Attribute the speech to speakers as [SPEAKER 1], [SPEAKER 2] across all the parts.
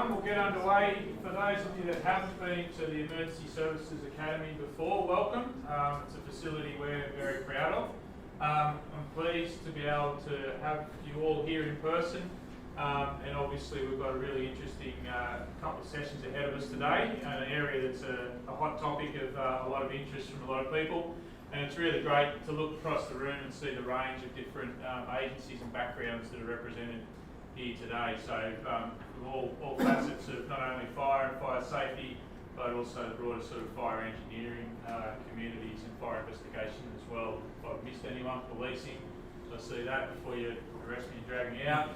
[SPEAKER 1] everyone. We'll get underway. For those of you that haven't been to the Emergency Services Academy before, welcome. It's a facility we're very proud of. I'm pleased to be able to have you all here in person, and obviously we've got a really interesting couple of sessions ahead of us today, an area that's a hot topic of a lot of interest from a lot of people, and it's really great to look across the room and see the range of different agencies and backgrounds that are represented here today. So from all facets of not only fire and fire safety, but also the broader sort of fire engineering communities and fire investigation as well. If I've missed anyone, policing, so I see that before you arrest me and drag me out.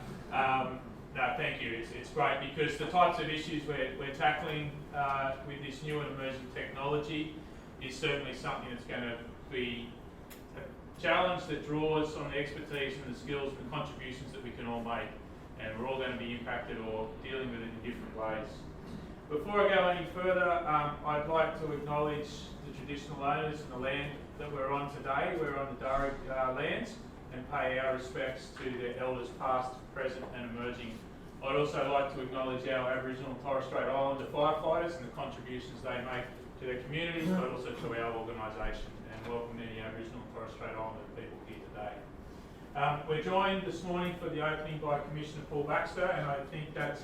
[SPEAKER 1] No, thank you. It's great because the types of issues we're tackling with this new and emerging technology is certainly something that's going to be a challenge that draws on the expertise and the skills and the contributions that we can all make. And we're all going to be impacted or dealing with it in different ways. Before I go any further, I'd like to acknowledge the traditional owners and the land that we're on today. We're on the Darug lands, and pay our respects to their elders past, present and emerging. I'd also like to acknowledge our Aboriginal and Torres Strait Islander firefighters and the contributions they make to their communities, but also to our organisation, and welcome any Aboriginal and Torres Strait Islander people here today. We're joined this morning for the opening by Commissioner Paul Baxter, and I think that's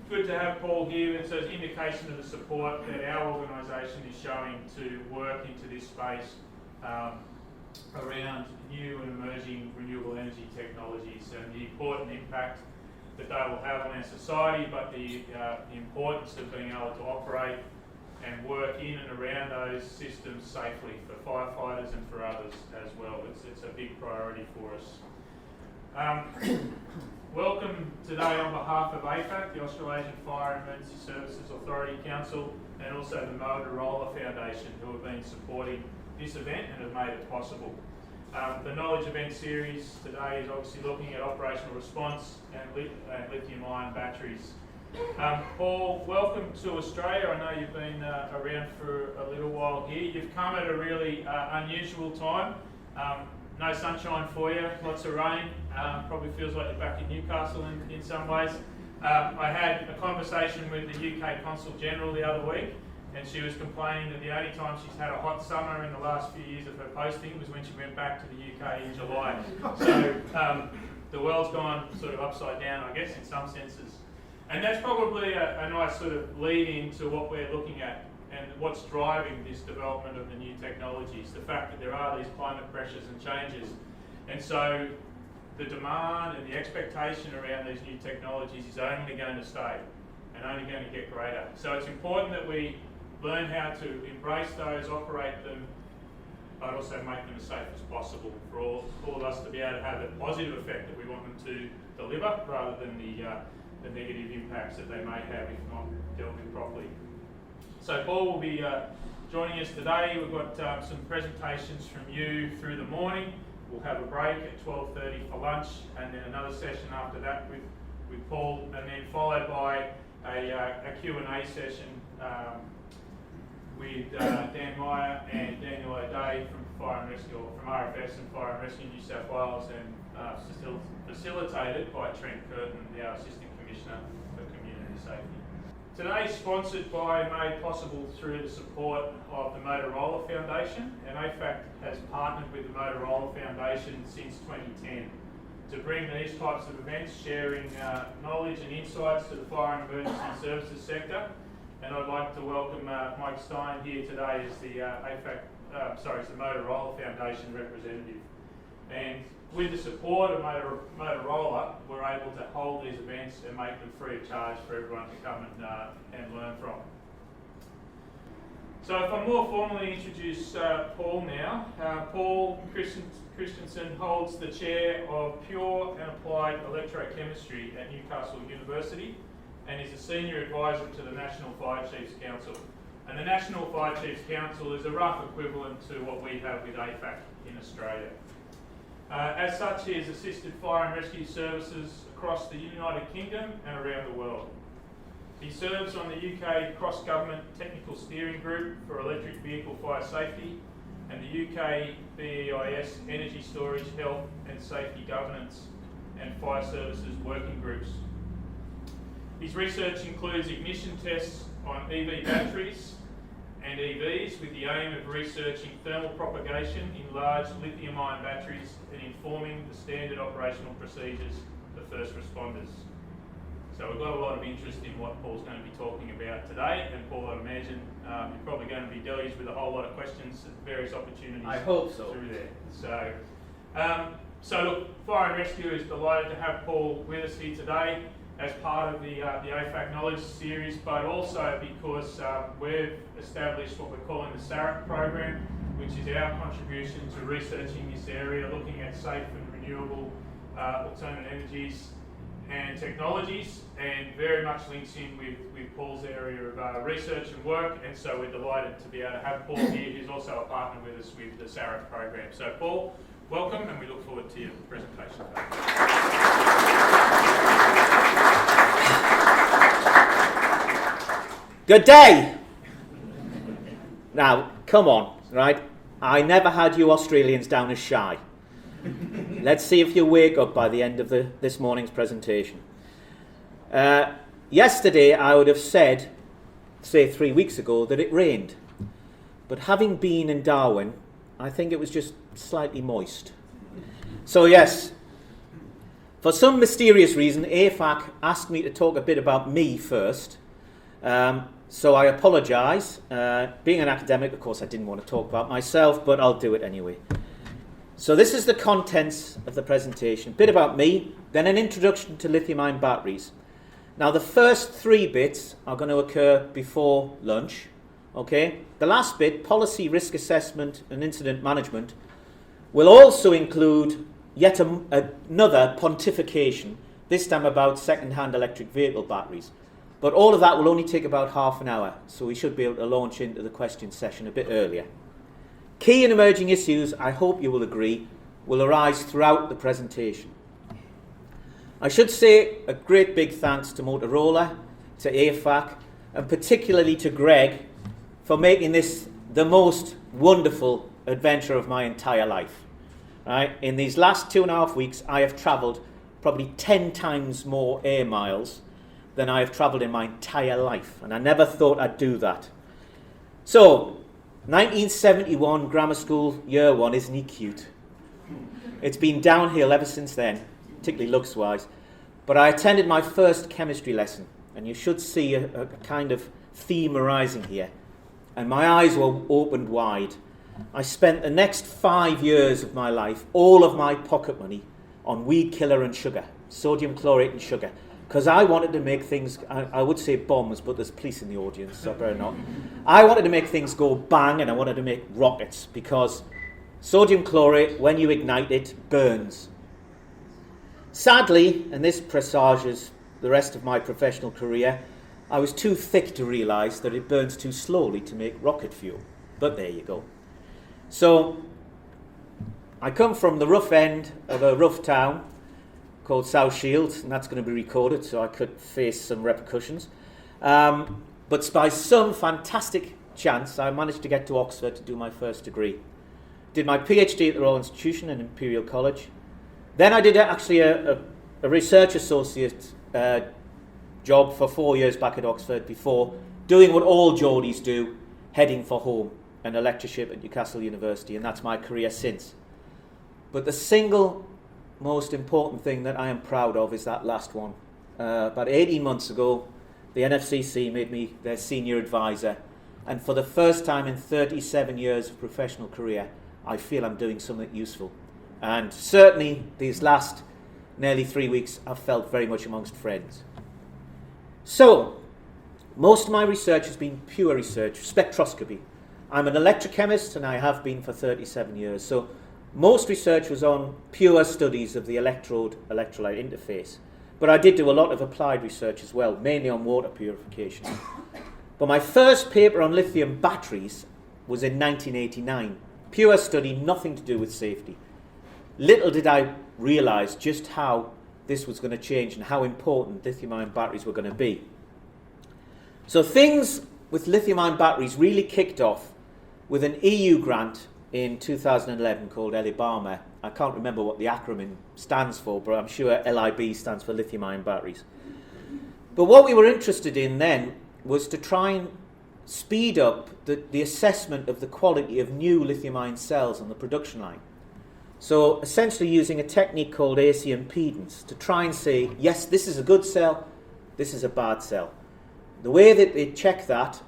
[SPEAKER 1] good to have Paul here. It's an indication of the support that our organisation is showing to work into this space around new and emerging renewable energy technologies and the important impact that they will have on our society, but the importance of being able to operate and work in and around those systems safely for firefighters and for others as well. It's a big priority for us. Welcome today on behalf of AFAC, the Australasian Fire and Emergency Services Authority Council, and also the Motorola Foundation, who have been supporting this event and have made it possible. The Knowledge Event Series today is obviously looking at operational response and lithium-ion batteries. Paul, welcome to Australia. I know you've been around for a little while here. You've come at a really unusual time. No sunshine for you, lots of rain. Probably feels like you're back in Newcastle in some ways. I had a conversation with the UK Consul General the other week, and she was complaining that the only time she's had a hot summer in the last few years of her posting was when she went back to the UK in July. So the world's gone sort of upside down, I guess, in some senses. And that's probably a nice sort of lead into what we're looking at and what's driving this development of the new technologies, the fact that there are these climate pressures and changes. And so the demand and the expectation around these new technologies is only going to stay and only going to get greater. So it's important that we learn how to embrace those, operate them, but also make them as safe as possible for all of us to be able to have the positive effect that we want them to deliver, rather than the negative impacts that they may have if not dealt with properly. So Paul will be joining us today. We've got some presentations from you through the morning. We'll have a break at 12:30 for lunch, and then another session after that with Paul, and then followed by a Q&A session with Dan Meyer and Daniel O'Day from Fire and Rescue, or from RFS and Fire and Rescue New South Wales, and still facilitated by Trent Curtin, our Assistant Commissioner for Community Safety. Today is sponsored by and made possible through the support of the Motorola Foundation, and AFAC has partnered with the Motorola Foundation since 2010 to bring these types of events, sharing knowledge and insights to the fire and emergency services sector. And I'd like to welcome Mike Stein here today as the as the Motorola Foundation representative. And with the support of Motorola, we're able to hold these events and make them free of charge for everyone to come and learn from. So if I more formally introduce Paul now, Paul Christensen holds the chair of Pure and Applied Electrochemistry at Newcastle University, and is a senior advisor to the National Fire Chiefs Council. And the National Fire Chiefs Council is a rough equivalent to what we have with AFAC in Australia. As such, he has assisted fire and rescue services across the United Kingdom and around the world. He serves on the UK Cross-Government Technical Steering Group for Electric Vehicle Fire Safety and the UK BEIS Energy Storage, Health and Safety Governance and Fire Services Working Groups. His research includes ignition tests on EV batteries and EVs with the aim of researching thermal propagation in large lithium-ion batteries and informing the standard operational procedures for first responders. So we've got a lot of interest in what Paul's going to be talking about today, and Paul, I imagine you're probably going to be deluged with a whole lot of questions at various opportunities.
[SPEAKER 2] I hope so.
[SPEAKER 1] Through there. So look, Fire and Rescue is delighted to have Paul with us here today as part of the AFAC Knowledge Series, but also because we've established what we're calling the SARAC program, which is our contribution to researching this area, looking at safe and renewable alternate energies and technologies, and very much links in with Paul's area of research and work, and so we're delighted to be able to have Paul here, who's also a partner with us with the SARAC program. So Paul, welcome, and we look forward to your presentation today.
[SPEAKER 2] Good day! Now, come on, right? I never had you Australians down as shy. Let's see if you wake up by the end of this morning's presentation. Yesterday, I would have said, say 3 weeks ago, that it rained. But having been in Darwin, I think it was just slightly moist. So yes, for some mysterious reason, AFAC asked me to talk a bit about me first. So I apologise. Being an academic, of course, I didn't want to talk about myself, but I'll do it anyway. So this is the contents of the presentation. A bit about me, then an introduction to lithium-ion batteries. Now the first 3 bits are going to occur before lunch. Okay? The last bit, policy, risk assessment and incident management, will also include yet another pontification, this time about second-hand electric vehicle batteries. But all of that will only take about half an hour, so we should be able to launch into the question session a bit earlier. Key and emerging issues, I hope you will agree, will arise throughout the presentation. I should say a great big thanks to Motorola, to AFAC, and particularly to Greg for making this the most wonderful adventure of my entire life. Right? In these last 2.5 weeks, I have travelled probably 10 times more air miles than I have travelled in my entire life, and I never thought I'd do that. So, 1971 grammar school, year 1, isn't he cute? It's been downhill ever since then, particularly looks-wise. But I attended my first chemistry lesson, and you should see a kind of theme arising here. And my eyes were opened wide. I spent the next 5 years of my life, all of my pocket money, on weed killer and sugar, sodium chlorate and sugar, because I wanted to make things, I would say bombs, but there's police in the audience, so I better not. I wanted to make things go bang, and I wanted to make rockets, because sodium chlorate, when you ignite it, burns. Sadly, and this presages the rest of my professional career, I was too thick to realise that it burns too slowly to make rocket fuel. But there you go. So, I come from the rough end of a rough town called South Shields, and that's going to be recorded, so I could face some repercussions. But by some fantastic chance, I managed to get to Oxford to do my first degree. Did my PhD at the Royal Institution and Imperial College. Then I did actually a research associate job for 4 years back at Oxford before doing what all Geordies do, heading for home, and a lectureship at Newcastle University, and that's my career since. But the single most important thing that I am proud of is that last one. About 18 months ago, the NFCC made me their senior advisor, and for the first time in 37 years of professional career, I feel I'm doing something useful. And certainly these last nearly 3 weeks, I've felt very much amongst friends. So, most of my research has been pure research, spectroscopy. I'm an electrochemist, and I have been for 37 years. So, most research was on pure studies of the electrode-electrolyte interface. But I did do a lot of applied research as well, mainly on water purification. But my first paper on lithium batteries was in 1989. Pure study, nothing to do with safety. Little did I realise just how this was going to change and how important lithium-ion batteries were going to be. So things with lithium-ion batteries really kicked off with an EU grant in 2011 called LIBAMA. I can't remember what the acronym stands for, but I'm sure LIB stands for lithium-ion batteries. But what we were interested in then was to try and speed up the assessment of the quality of new lithium-ion cells on the production line. So essentially using a technique called AC impedance to try and say, yes, this is a good cell, this is a bad cell. The way that they check that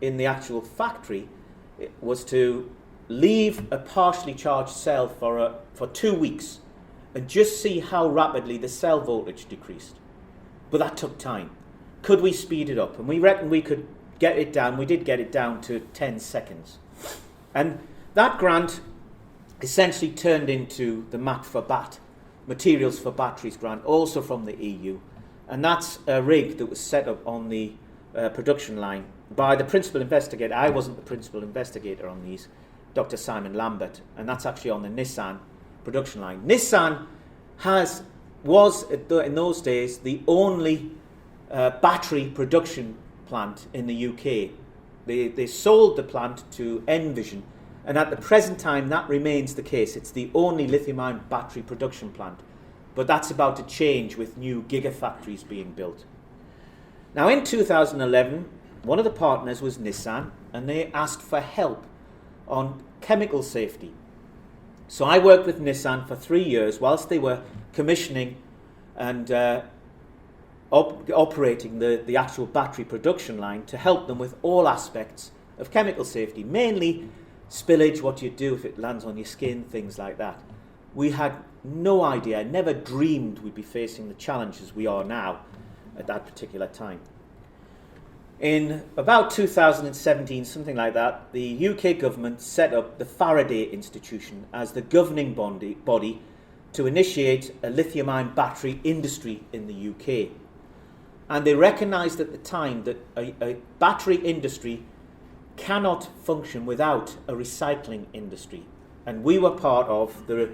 [SPEAKER 2] in the actual factory was to leave a partially charged cell for 2 weeks and just see how rapidly the cell voltage decreased. But that took time. Could we speed it up? And we reckon we could get it down. We did get it down to 10 seconds. And that grant essentially turned into the MAT for BAT, Materials for Batteries grant, also from the EU. And that's a rig that was set up on the production line by the principal investigator. I wasn't the principal investigator on these, Dr. Simon Lambert, and that's actually on the Nissan production line. Nissan was in those days the only battery production plant in the UK. They sold the plant to Envision, and at the present time that remains the case. It's the only lithium-ion battery production plant, but that's about to change with new gigafactories being built. Now in 2011, one of the partners was Nissan, and they asked for help on chemical safety. So I worked with Nissan for 3 years whilst they were commissioning and operating the actual battery production line to help them with all aspects of chemical safety, mainly spillage, what you do if it lands on your skin, things like that. We had no idea, never dreamed we'd be facing the challenges we are now at that particular time. In about 2017, something like that, the UK government set up the Faraday Institution as the governing body to initiate a lithium-ion battery industry in the UK. And they recognised at the time that a battery industry cannot function without a recycling industry. And we were part of the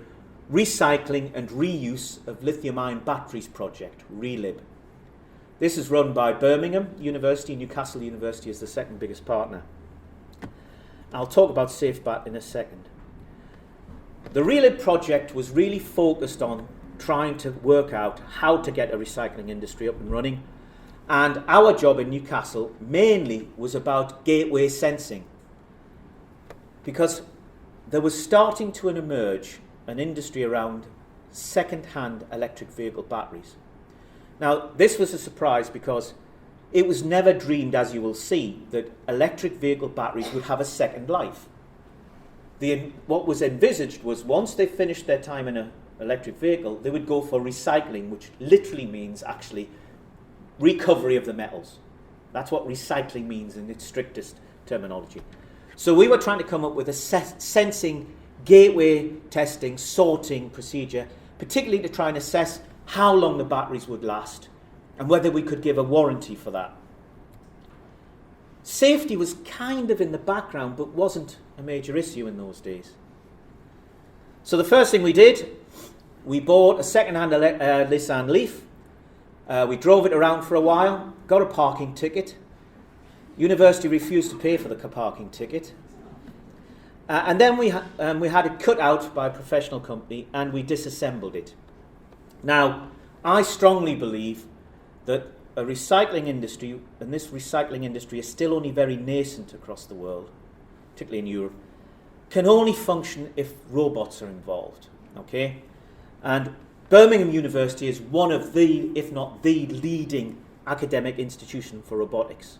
[SPEAKER 2] Recycling and Reuse of Lithium-ion Batteries project, RELIB. This is run by Birmingham University. Newcastle University is the second biggest partner. I'll talk about SafeBat in a second. The RELIB project was really focused on trying to work out how to get a recycling industry up and running. And our job in Newcastle mainly was about gateway sensing, because there was starting to emerge an industry around second-hand electric vehicle batteries. Now, this was a surprise because it was never dreamed, as you will see, that electric vehicle batteries would have a second life. What was envisaged was once they finished their time in an electric vehicle, they would go for recycling, which literally means actually recovery of the metals. That's what recycling means in its strictest terminology. So we were trying to come up with a sensing, gateway testing, sorting procedure, particularly to try and assess how long the batteries would last and whether we could give a warranty for that. Safety was kind of in the background but wasn't a major issue in those days. So the first thing we did, we bought a second-hand Nissan Leaf. We drove it around for a while, got a parking ticket. University refused to pay for the parking ticket. And then we had it cut out by a professional company and we disassembled it. Now, I strongly believe that a recycling industry, and this recycling industry is still only very nascent across the world, particularly in Europe, can only function if robots are involved. Okay? And Birmingham University is one of the, if not the leading academic institution for robotics.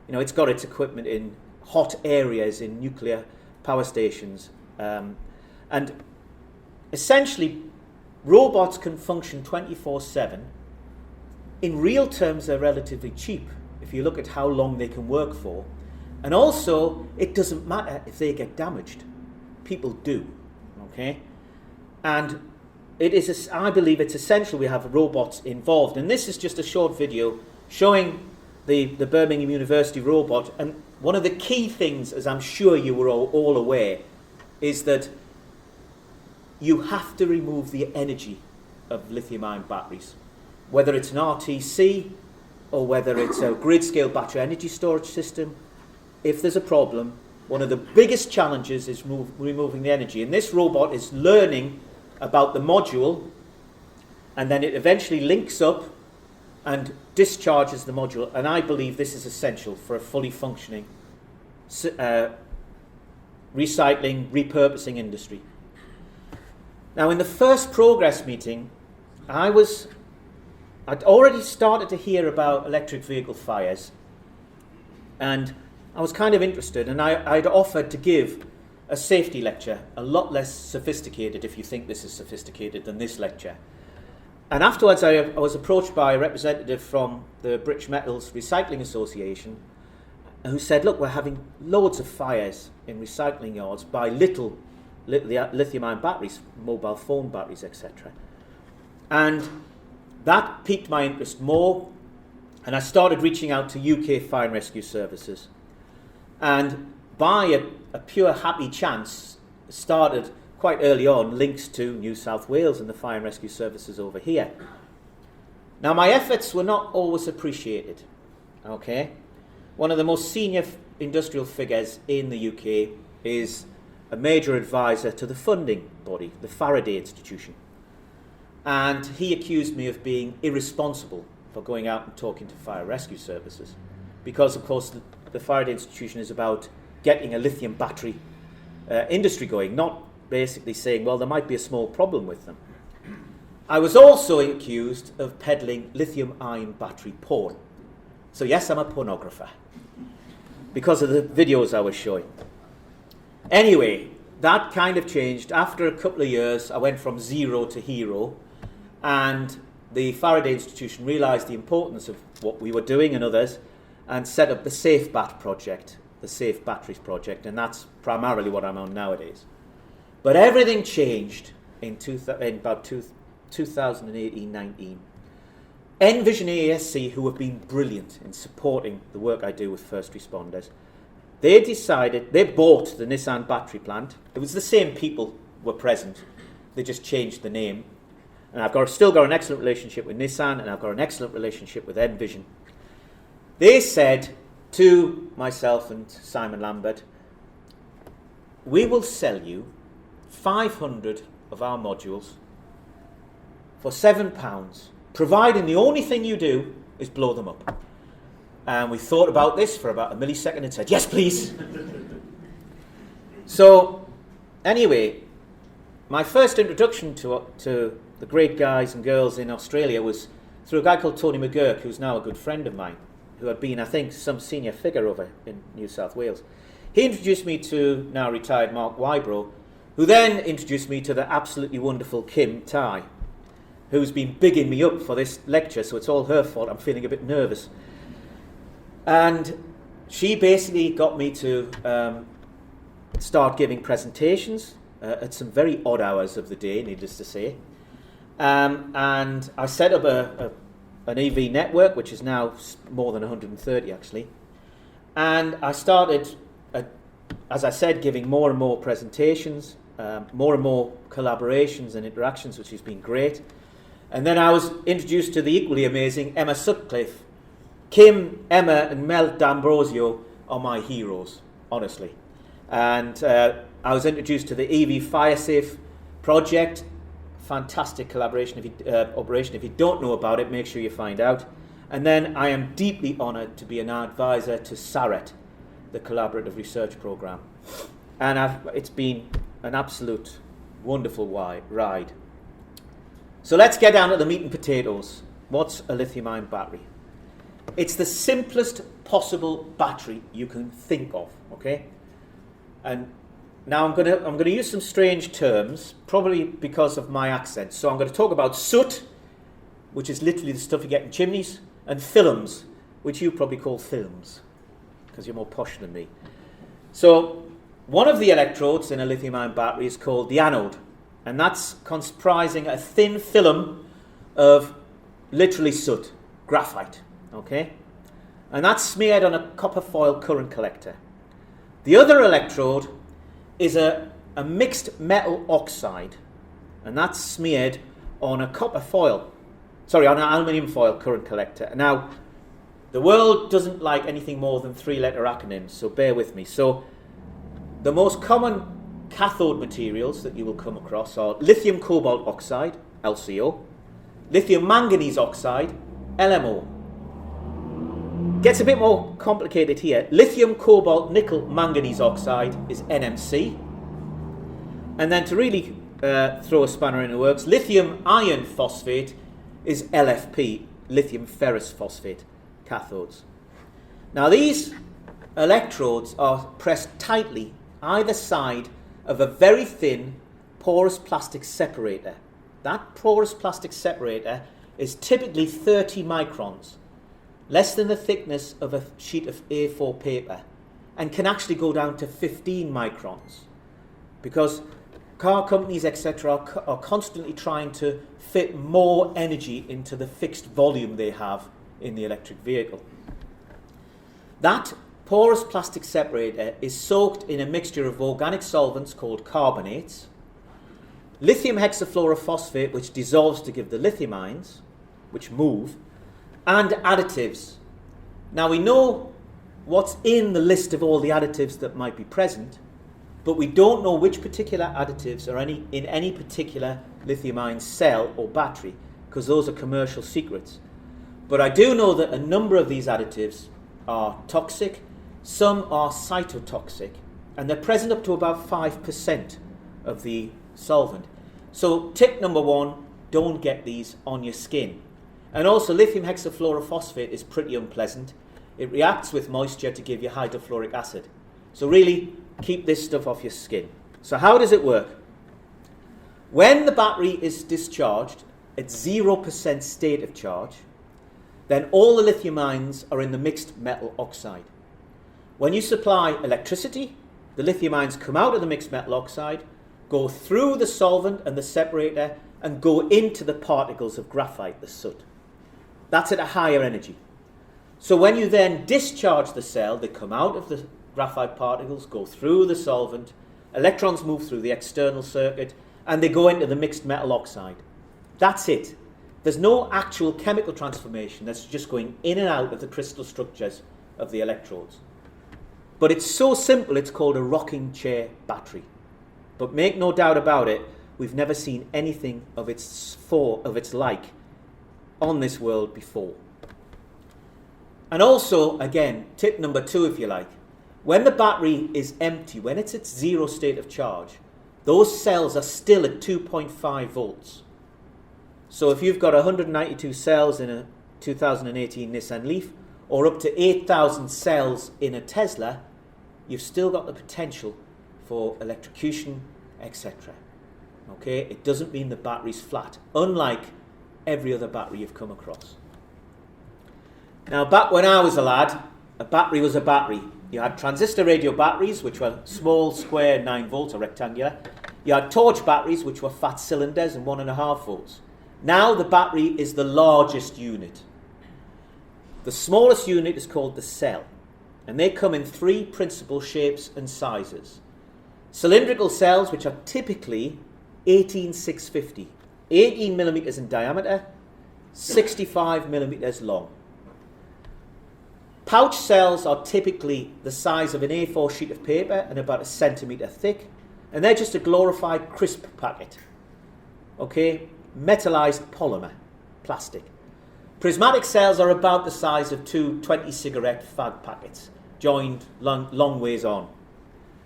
[SPEAKER 2] You know, it's got its equipment in hot areas, in nuclear power stations. And essentially, robots can function 24/7. In real terms, they're relatively cheap if you look at how long they can work for. And also, it doesn't matter if they get damaged. People do. Okay? And it is, I believe it's essential we have robots involved. And this is just a short video showing the Birmingham University robot. And one of the key things, as I'm sure you were all aware, is that you have to remove the energy of lithium-ion batteries. Whether it's an RTC or whether it's a grid-scale battery energy storage system, if there's a problem, one of the biggest challenges is removing the energy. And this robot is learning about the module, and then it eventually links up and discharges the module, and I believe this is essential for a fully functioning recycling, repurposing industry. Now, in the first progress meeting, I'd already started to hear about electric vehicle fires, and I was kind of interested, and I'd offered to give a safety lecture, a lot less sophisticated, if you think this is sophisticated, than this lecture. And afterwards I was approached by a representative from the British Metals Recycling Association who said, look, we're having loads of fires in recycling yards by lithium-ion batteries, mobile phone batteries, etc. And that piqued my interest more, and I started reaching out to UK fire and rescue services. And by a pure happy chance, started quite early on links to New South Wales and the fire and rescue services over here. Now, my efforts were not always appreciated. Okay, one of the most senior industrial figures in the UK is a major advisor to the funding body, the Faraday Institution, and he accused me of being irresponsible for going out and talking to fire rescue services, because of course the Faraday Institution is about getting a lithium battery industry going, not basically saying, well, there might be a small problem with them. I was also accused of peddling lithium-ion battery porn. So yes, I'm a pornographer, because of the videos I was showing. Anyway, that kind of changed. After a couple of years, I went from zero to hero, and the Faraday Institution realised the importance of what we were doing and others, and set up the Safe Bat project, the Safe Batteries project, and that's primarily what I'm on nowadays. But everything changed in about 2018-19. Envision ASC, who have been brilliant in supporting the work I do with first responders, they bought the Nissan battery plant. It was the same people were present, they just changed the name. And I've still got an excellent relationship with Nissan, and I've got an excellent relationship with Envision. They said to myself and Simon Lambert, we will sell you 500 of our modules for £7, providing the only thing you do is blow them up. And we thought about this for about a millisecond and said, yes, please. So, anyway, my first introduction to the great guys and girls in Australia was through a guy called Tony McGurk, who's now a good friend of mine, who had been, I think, some senior figure over in New South Wales. He introduced me to now retired Mark Wybrow, who then introduced me to the absolutely wonderful Kim Tai, who's been bigging me up for this lecture, so it's all her fault. I'm feeling a bit nervous. And she basically got me to start giving presentations at some very odd hours of the day, needless to say. And I set up an EV network, which is now more than 130 actually. And I started, as I said, giving more and more presentations, more and more collaborations and interactions, which has been great. And then I was introduced to the equally amazing Emma Sutcliffe. Kim, Emma and Mel D'Ambrosio are my heroes, honestly. And I was introduced to the EV FireSafe project. Fantastic collaboration, operation. If you don't know about it, make sure you find out. And then I am deeply honoured to be an advisor to SARET, the Collaborative Research Programme. And it's been an absolute wonderful ride. So let's get down to the meat and potatoes. What's a lithium-ion battery? It's the simplest possible battery you can think of, okay? And now I'm going to use some strange terms, probably because of my accent. So I'm going to talk about soot, which is literally the stuff you get in chimneys, and films, which you probably call films, because you're more posh than me. So one of the electrodes in a lithium-ion battery is called the anode, and that's comprising a thin film of literally soot, graphite, okay? And that's smeared on a copper foil current collector. The other electrode is a mixed metal oxide, and that's smeared on a on an aluminium foil current collector. Now, the world doesn't like anything more than 3-letter acronyms, so bear with me. So, the most common cathode materials that you will come across are lithium cobalt oxide, LCO, lithium manganese oxide, LMO. Gets a bit more complicated here. Lithium, cobalt, nickel, manganese oxide is NMC. And then to really throw a spanner in the works, lithium iron phosphate is LFP, lithium ferrous phosphate cathodes. Now these electrodes are pressed tightly either side of a very thin porous plastic separator. That porous plastic separator is typically 30 microns, less than the thickness of a sheet of A4 paper, and can actually go down to 15 microns, because car companies, etc., are constantly trying to fit more energy into the fixed volume they have in the electric vehicle. That porous plastic separator is soaked in a mixture of organic solvents called carbonates, lithium hexafluorophosphate, which dissolves to give the lithium ions, which move, and additives. Now we know what's in the list of all the additives that might be present, but we don't know which particular additives are in any particular lithium-ion cell or battery, because those are commercial secrets. But I do know that a number of these additives are toxic, some are cytotoxic, and they're present up to about 5% of the solvent. So tip number one, don't get these on your skin. And also lithium hexafluorophosphate is pretty unpleasant. It reacts with moisture to give you hydrofluoric acid. So really keep this stuff off your skin. So how does it work? When the battery is discharged at 0% state of charge, then all the lithium ions are in the mixed metal oxide. When you supply electricity, the lithium ions come out of the mixed metal oxide, go through the solvent and the separator, and go into the particles of graphite, the soot. That's at a higher energy. So when you then discharge the cell, they come out of the graphite particles, go through the solvent, electrons move through the external circuit, and they go into the mixed metal oxide. That's it. There's no actual chemical transformation. That's just going in and out of the crystal structures of the electrodes. But it's so simple, it's called a rocking chair battery. But make no doubt about it, we've never seen anything of its like on this world before. And also, again, tip number two, if you like, when the battery is empty, when it's at zero state of charge, those cells are still at 2.5 volts. So if you've got 192 cells in a 2018 Nissan Leaf, or up to 8,000 cells in a Tesla, you've still got the potential for electrocution, etc. Okay, it doesn't mean the battery's flat, unlike every other battery you've come across. Now, back when I was a lad, a battery was a battery. You had transistor radio batteries, which were small, square, 9 volts or rectangular. You had torch batteries, which were fat cylinders and 1.5 volts. Now the battery is the largest unit. The smallest unit is called the cell, and they come in 3 principal shapes and sizes. Cylindrical cells, which are typically 18650, 18 millimeters in diameter, 65 millimeters long. Pouch cells are typically the size of an A4 sheet of paper and about 1 centimeter thick, and they're just a glorified crisp packet. Okay, metallized polymer, plastic. Prismatic cells are about the size of 2 20 cigarette fag packets, joined long ways on.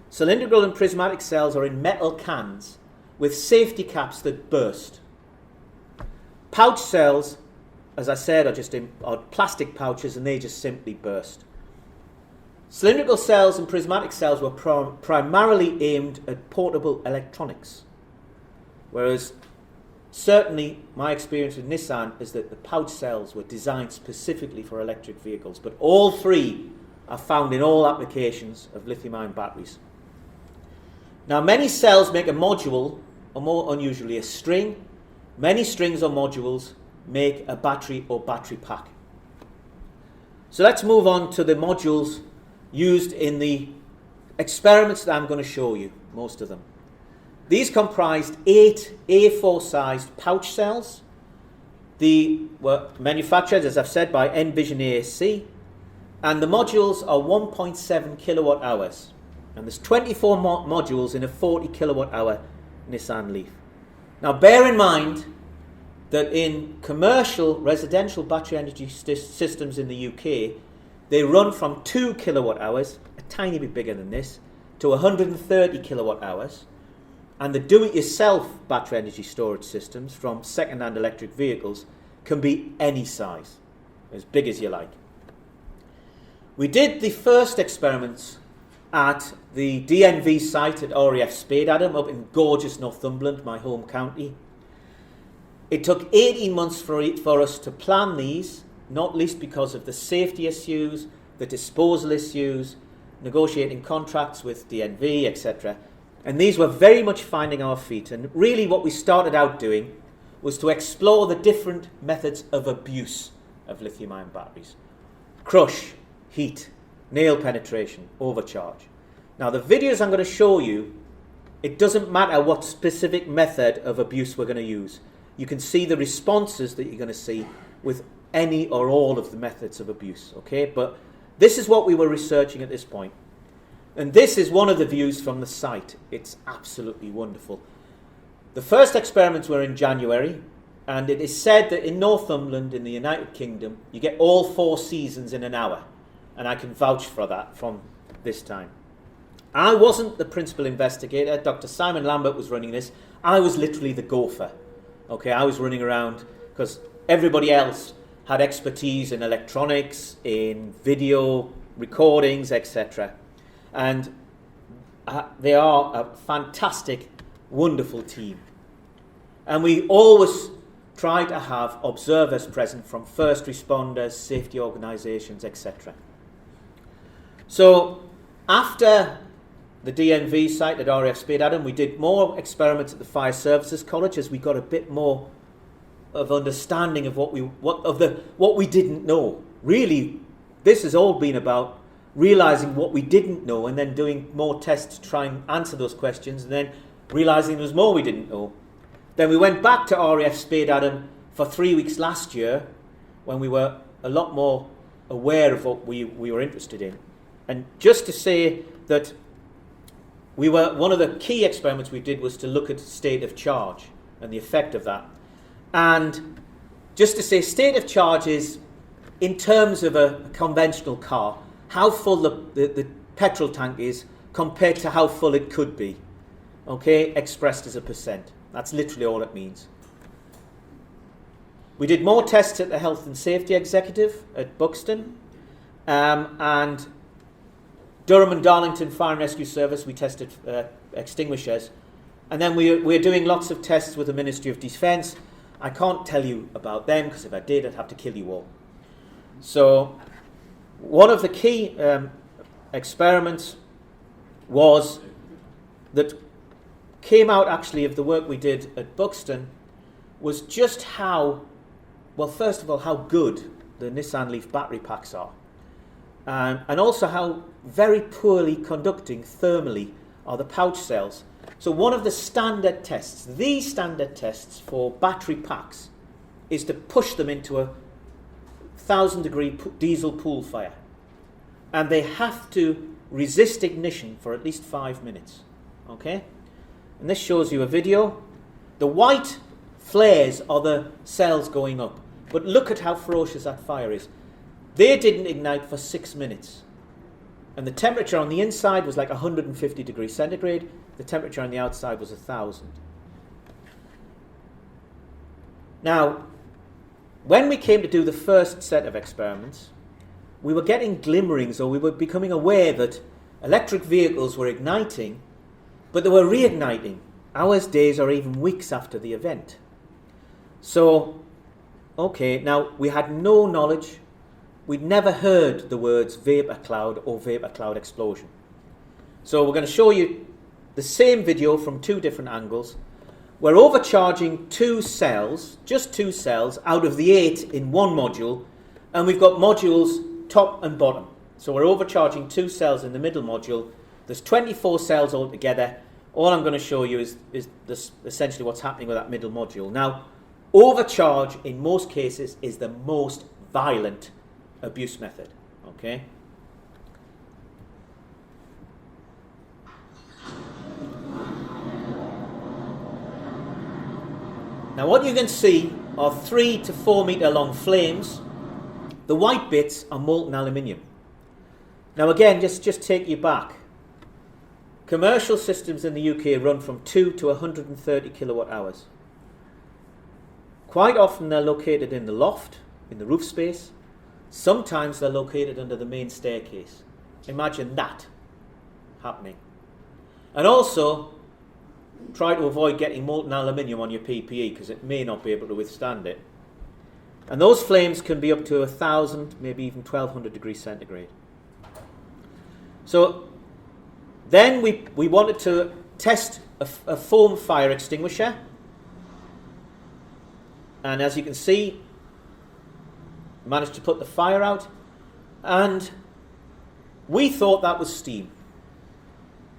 [SPEAKER 2] Cylindrical and prismatic cells are in metal cans with safety caps that burst. Pouch cells, as I said, are plastic pouches, and they just simply burst. Cylindrical cells and prismatic cells were primarily aimed at portable electronics, whereas certainly my experience with Nissan is that the pouch cells were designed specifically for electric vehicles, but all 3 are found in all applications of lithium-ion batteries. Now, many cells make a module, or more unusually a string. Many strings or modules make a battery or battery pack. So let's move on to the modules used in the experiments that I'm going to show you, most of them. These comprised 8 A4-sized pouch cells. They were manufactured, as I've said, by Envision ASC, and the modules are 1.7 kilowatt hours. And there's 24 modules in a 40 kilowatt hour Nissan Leaf. Now bear in mind that in commercial residential battery energy systems in the UK, they run from 2 kilowatt hours, a tiny bit bigger than this, to 130 kilowatt hours. And the do-it-yourself battery energy storage systems from second-hand electric vehicles can be any size, as big as you like. We did the first experiments at the DNV site at RAF Spadeadam up in gorgeous Northumberland, my home county. It took 18 months for us to plan these, not least because of the safety issues, the disposal issues, negotiating contracts with DNV, etc. And these were very much finding our feet. And really what we started out doing was to explore the different methods of abuse of lithium-ion batteries. Crush, heat, nail penetration, overcharge. Now the videos I'm going to show you, it doesn't matter what specific method of abuse we're going to use. You can see the responses that you're going to see with any or all of the methods of abuse, okay? But this is what we were researching at this point. And this is one of the views from the site. It's absolutely wonderful. The first experiments were in January, and it is said that in Northumberland, in the United Kingdom, you get all 4 seasons in an hour. And I can vouch for that from this time. I wasn't the principal investigator. Dr. Simon Lambert was running this. I was literally the gopher. Okay, I was running around because everybody else had expertise in electronics, in video recordings, etc. And they are a fantastic, wonderful team. And we always try to have observers present from first responders, safety organisations, etc. So after the DNV site at RAF Spadeadam, we did more experiments at the Fire Services College as we got a bit more of understanding of what we didn't know. Really, this has all been about realising what we didn't know and then doing more tests to try and answer those questions and then realising there was more we didn't know. Then we went back to RAF Spadeadam for 3 weeks last year when we were a lot more aware of what we were interested in. And just to say that one of the key experiments we did was to look at state of charge and the effect of that. And just to say, state of charge is, in terms of a conventional car, how full the petrol tank is compared to how full it could be, okay, expressed as a percent. That's literally all it means. We did more tests at the Health and Safety Executive at Buxton, and Durham and Darlington Fire and Rescue Service, we tested extinguishers. And then we're doing lots of tests with the Ministry of Defence. I can't tell you about them because if I did, I'd have to kill you all. So one of the key experiments was that came out actually of the work we did at Buxton was just how, well, first of all, how good the Nissan Leaf battery packs are. And also how very poorly conducting thermally are the pouch cells. So one of the standard tests for battery packs is to push them into a 1,000-degree diesel pool fire. And they have to resist ignition for at least 5 minutes. Okay? And this shows you a video. The white flares are the cells going up. But look at how ferocious that fire is. They didn't ignite for 6 minutes. And the temperature on the inside was like 150 degrees centigrade. The temperature on the outside was 1,000. Now, when we came to do the first set of experiments, we were getting glimmerings, or we were becoming aware that electric vehicles were igniting, but they were reigniting hours, days, or even weeks after the event. So, okay, now we had no knowledge. We'd never heard the words vapour cloud or vapour cloud explosion. So we're going to show you the same video from 2 different angles. We're overcharging 2 cells, just 2 cells, out of the 8 in one module, and we've got modules top and bottom. So we're overcharging 2 cells in the middle module. There's 24 cells altogether. All I'm going to show you is this, essentially what's happening with that middle module. Now, overcharge in most cases is the most violent abuse method, okay? Now what you can see are 3 to 4 metre long flames. The white bits are molten aluminium. Now again, just take you back. Commercial systems in the UK run from 2 to 130 kilowatt hours. Quite often they're located in the loft, in the roof space. Sometimes they're located under the main staircase. Imagine that happening. And also, try to avoid getting molten aluminium on your PPE because it may not be able to withstand it. And those flames can be up to 1,000, maybe even 1,200 degrees centigrade. So then we wanted to test a foam fire extinguisher. And as you can see, managed to put the fire out. And we thought that was steam.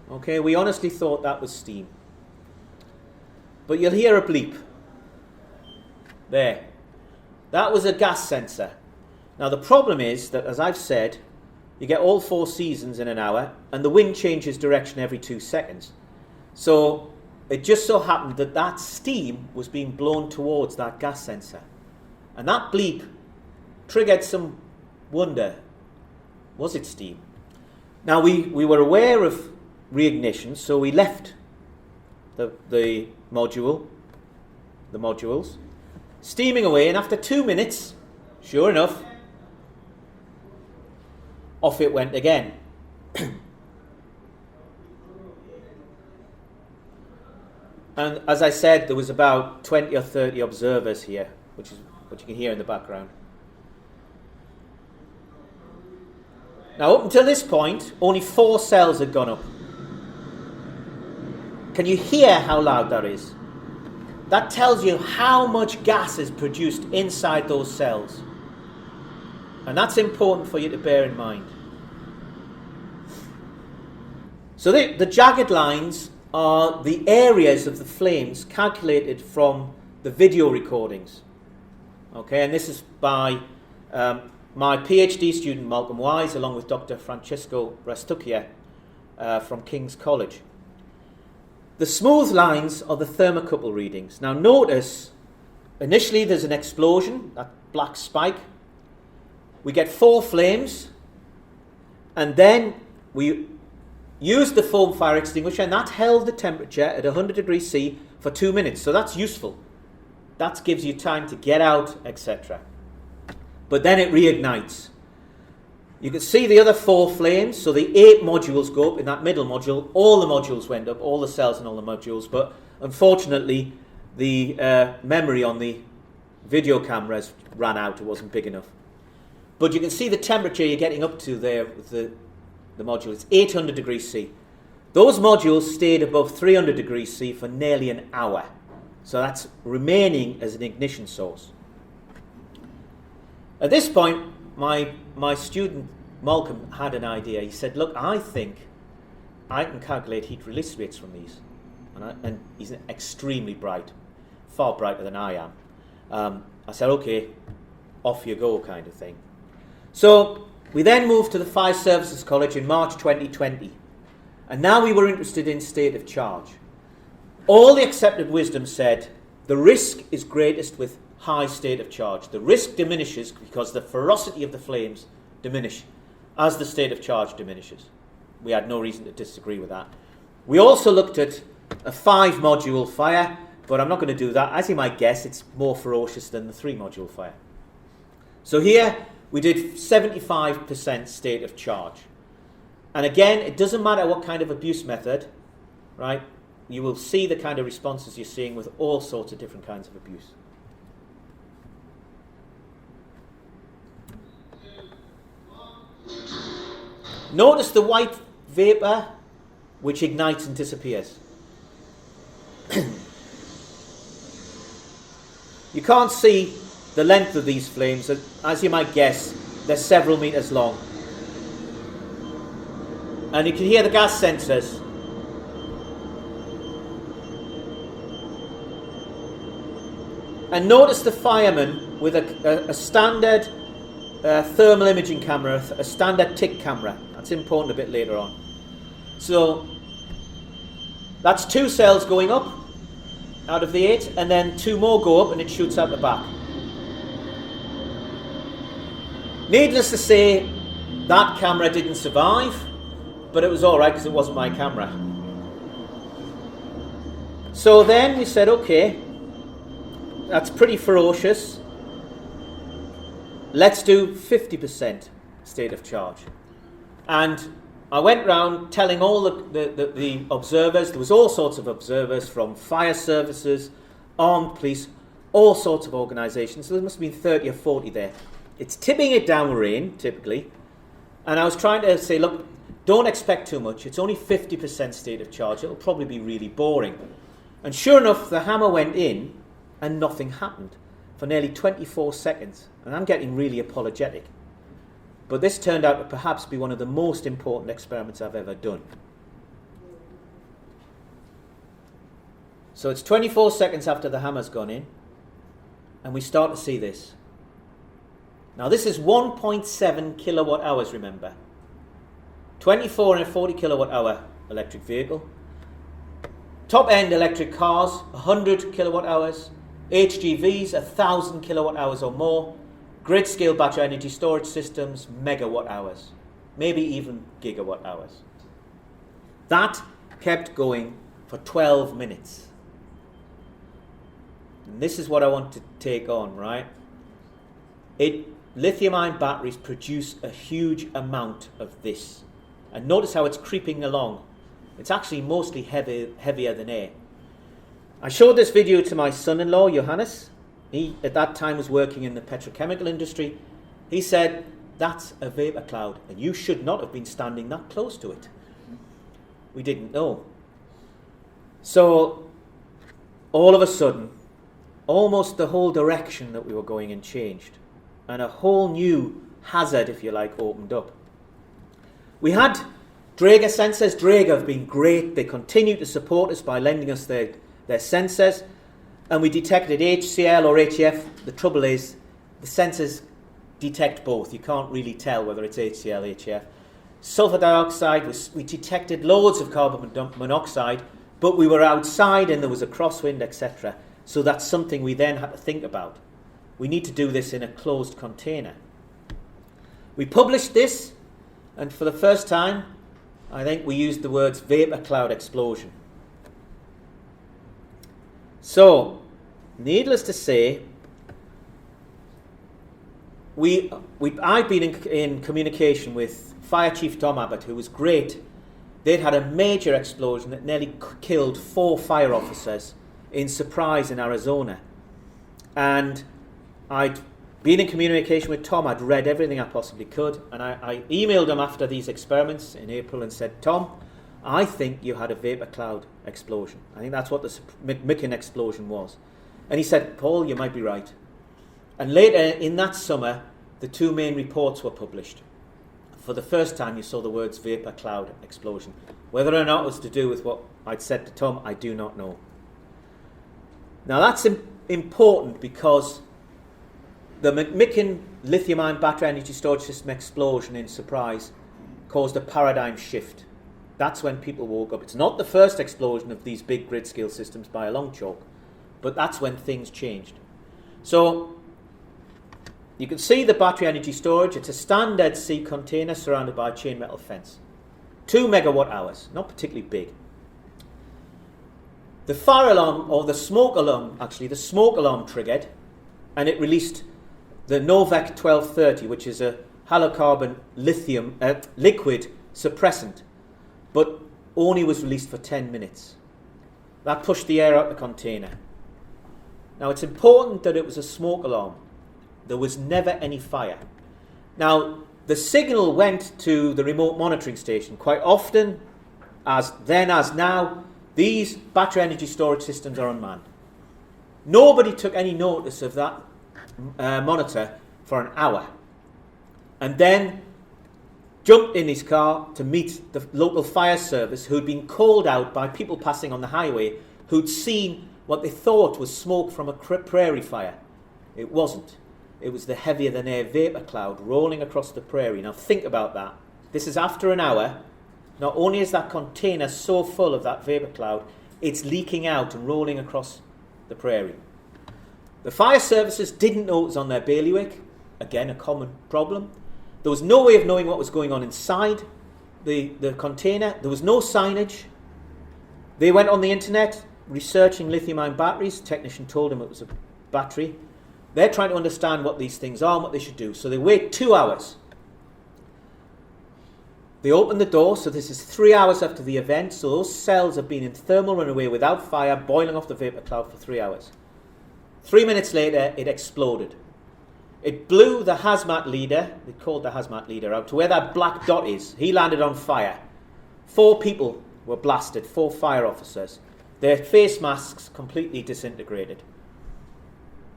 [SPEAKER 2] Okay, we honestly thought that was steam. But you'll hear a bleep. There. That was a gas sensor. Now the problem is that, as I've said, you get all 4 seasons in an hour and the wind changes direction every 2 seconds. So it just so happened that that steam was being blown towards that gas sensor. And that bleep triggered some wonder. Was it steam? Now we were aware of reignition, so we left the modules, steaming away, and after 2 minutes, sure enough, off it went again. And as I said, there was about 20 or 30 observers here, which is what you can hear in the background. Now, up until this point, only 4 cells had gone up. Can you hear how loud that is? That tells you how much gas is produced inside those cells. And that's important for you to bear in mind. So the jagged lines are the areas of the flames calculated from the video recordings. Okay, and this is by my PhD student Malcolm Wise, along with Dr. Francesco Rastuccia from King's College. The smooth lines are the thermocouple readings. Now notice, initially there's an explosion, that black spike. We get 4 flames, and then we used the foam fire extinguisher, and that held the temperature at 100 degrees C for 2 minutes. So that's useful. That gives you time to get out, etc. But then it reignites. You can see the other 4 flames, so the 8 modules go up in that middle module. All the modules went up, all the cells and all the modules, but unfortunately the memory on the video cameras ran out, it wasn't big enough. But you can see the temperature you're getting up to there with the module. It's 800 degrees C. Those modules stayed above 300 degrees C for nearly an hour. So that's remaining as an ignition source. At this point, my student Malcolm had an idea. He said, look, I think I can calculate heat release rates from these. And he's extremely bright, far brighter than I am. I said, okay, off you go kind of thing. So we then moved to the Fire Services College in March 2020. And now we were interested in state of charge. All the accepted wisdom said the risk is greatest with high state of charge. The risk diminishes because the ferocity of the flames diminish as the state of charge diminishes. We had no reason to disagree with that. We also looked at a 5-module fire, but I'm not going to do that. As you might guess, it's more ferocious than the 3-module fire. So here we did 75% state of charge. And again, it doesn't matter what kind of abuse method, right? You will see the kind of responses you're seeing with all sorts of different kinds of abuse. Notice the white vapour which ignites and disappears. You can't see the length of these flames. As you might guess, they're several meters long. And you can hear the gas sensors. And notice the fireman with a standard thermal imaging camera, a standard TIC camera. That's important a bit later on. So that's 2 cells going up, out of the 8, and then 2 more go up and it shoots out the back. Needless to say, that camera didn't survive, but it was alright because it wasn't my camera. So then we said, okay, that's pretty ferocious. Let's do 50% state of charge. And I went round telling all the observers, there was all sorts of observers from fire services, armed police, all sorts of organisations. So there must have been 30 or 40 there. It's tipping it down with rain, typically. And I was trying to say, look, don't expect too much. It's only 50% state of charge. It'll probably be really boring. And sure enough, the hammer went in and nothing happened for nearly 24 seconds. And I'm getting really apologetic. But this turned out to perhaps be one of the most important experiments I've ever done. So it's 24 seconds after the hammer's gone in, and we start to see this. Now this is 1.7 kilowatt hours, remember. 24 and a 40 kilowatt hour electric vehicle. Top end electric cars, 100 kilowatt hours. HGVs, 1,000 kilowatt hours or more. Grid scale battery energy storage systems, megawatt hours. Maybe even gigawatt hours. That kept going for 12 minutes. And this is what I want to take on, right? Lithium-ion batteries produce a huge amount of this. And notice how it's creeping along. It's actually mostly heavier than air. I showed this video to my son-in-law, Johannes. He, at that time, was working in the petrochemical industry. He said, that's a vapour cloud, and you should not have been standing that close to it. We didn't know. So, all of a sudden, almost the whole direction that we were going in changed. And a whole new hazard, if you like, opened up. We had Draeger sensors. Draeger have been great. They continue to support us by lending us their sensors. And we detected HCl or HEF. The trouble is, the sensors detect both. You can't really tell whether it's HCl, HEF. Sulfur dioxide, we detected loads of carbon monoxide, but we were outside and there was a crosswind, etc. So that's something we then had to think about. We need to do this in a closed container. We published this, and for the first time, I think we used the words vapour cloud explosion. So, needless to say, I've been in communication with Fire Chief Tom Abbott, who was great. They'd had a major explosion that nearly killed 4 fire officers in Surprise in Arizona. And I'd been in communication with Tom. I'd read everything I possibly could. And I emailed him after these experiments in April and said, Tom, I think you had a vapour cloud explosion. I think that's what the McMicken explosion was. And he said, Paul, you might be right. And later in that summer, the 2 main reports were published. For the first time, you saw the words vapour cloud explosion. Whether or not it was to do with what I'd said to Tom, I do not know. Now that's important because the McMicken lithium-ion battery energy storage system explosion in Surprise caused a paradigm shift. That's when people woke up. It's not the first explosion of these big grid-scale systems by a long chalk, but that's when things changed. So you can see the battery energy storage. It's a standard C container surrounded by a chain metal fence. 2 megawatt hours, not particularly big. The fire alarm, or the smoke alarm, actually, the smoke alarm triggered, and it released the Novec 1230, which is a halocarbon lithium liquid suppressant, but only was released for 10 minutes. That pushed the air out the container. Now, it's important that it was a smoke alarm. There was never any fire. Now, the signal went to the remote monitoring station. Quite often, as then as now, these battery energy storage systems are unmanned. Nobody took any notice of that monitor for an hour, and then jumped in his car to meet the local fire service, who'd been called out by people passing on the highway who'd seen what they thought was smoke from a prairie fire. It wasn't. It was the heavier than air vapour cloud rolling across the prairie. Now think about that. This is after an hour. Not only is that container so full of that vapour cloud, it's leaking out and rolling across the prairie. The fire services didn't know it was on their bailiwick. Again, a common problem. There was no way of knowing what was going on inside the container. There was no signage. They went on the internet researching lithium-ion batteries. The technician told them it was a battery. They're trying to understand what these things are and what they should do. So they wait 2 hours. They open the door, so this is 3 hours after the event. So those cells have been in thermal runaway without fire, boiling off the vapor cloud for 3 hours. 3 minutes later, it exploded. It blew the hazmat leader, they called the hazmat leader out, to where that black dot is. He landed on fire. 4 people were blasted, 4 fire officers. Their face masks completely disintegrated.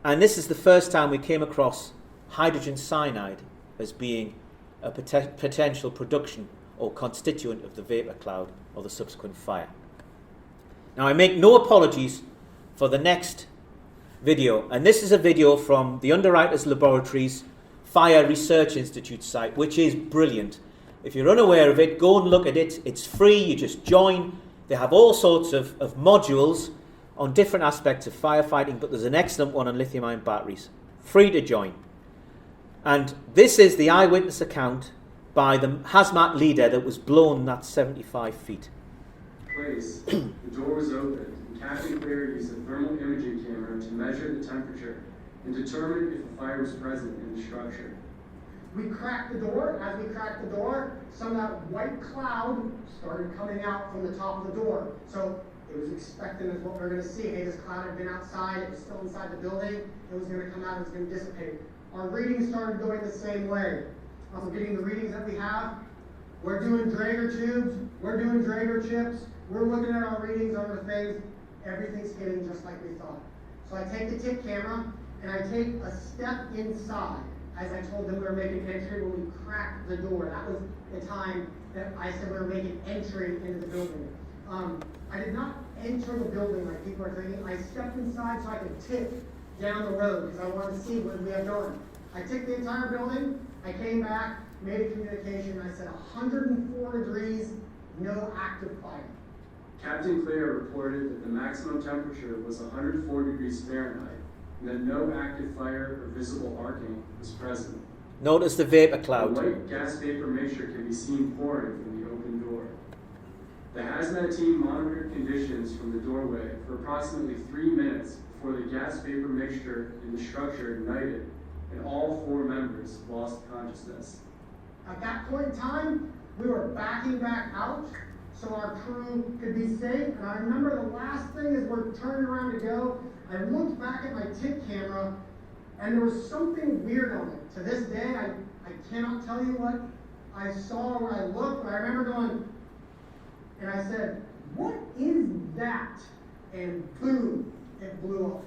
[SPEAKER 2] And this is the first time we came across hydrogen cyanide as being a potential production or constituent of the vapor cloud or the subsequent fire. Now, I make no apologies for the next video, and this is a video from the Underwriters Laboratories Fire Research Institute site, which is brilliant. If you're unaware of it, go and look at it. It's free, you just join. They have all sorts of modules on different aspects of firefighting, but there's an excellent one on lithium-ion batteries. Free to join. And this is the eyewitness account by the hazmat leader that was blown that 75 feet.
[SPEAKER 3] Place. The door was opened, and Captain Clare used a thermal imaging camera to measure the temperature and determine if a fire was present in the structure.
[SPEAKER 4] We cracked the door. As we cracked the door, some of that white cloud started coming out from the top of the door. So it was expected as what we were going to see. Hey, this cloud had been outside. It was still inside the building. It was going to come out. It was going to dissipate. Our readings started going the same way. Also getting the readings that we have. We're doing Draeger tubes. We're doing Draeger chips. We're looking at our readings on the things. Everything's hitting just like we thought. So I take the tip camera and I take a step inside. As I told them we were making entry when we cracked the door. That was the time that I said we were making entry into the building. I did not enter the building like people are thinking. I stepped inside so I could tip down the road because I wanted to see what we had going. I took the entire building. I came back, made a communication. I said 104 degrees, no active fire.
[SPEAKER 3] Captain Clare reported that the maximum temperature was 104 degrees Fahrenheit and that no active fire or visible arcing was present.
[SPEAKER 2] Notice the vapor cloud.
[SPEAKER 3] A white gas vapor mixture can be seen pouring from the open door. The hazmat team monitored conditions from the doorway for approximately 3 minutes before the gas vapor mixture in the structure ignited and all 4 members lost consciousness.
[SPEAKER 4] At that point in time, we were backing back out so our crew could be safe. And I remember the last thing as we're turning around to go, I looked back at my tip camera and there was something weird on it. To this day, I cannot tell you what I saw or I looked, but I remember going, and I said, what is that? And boom, it blew off.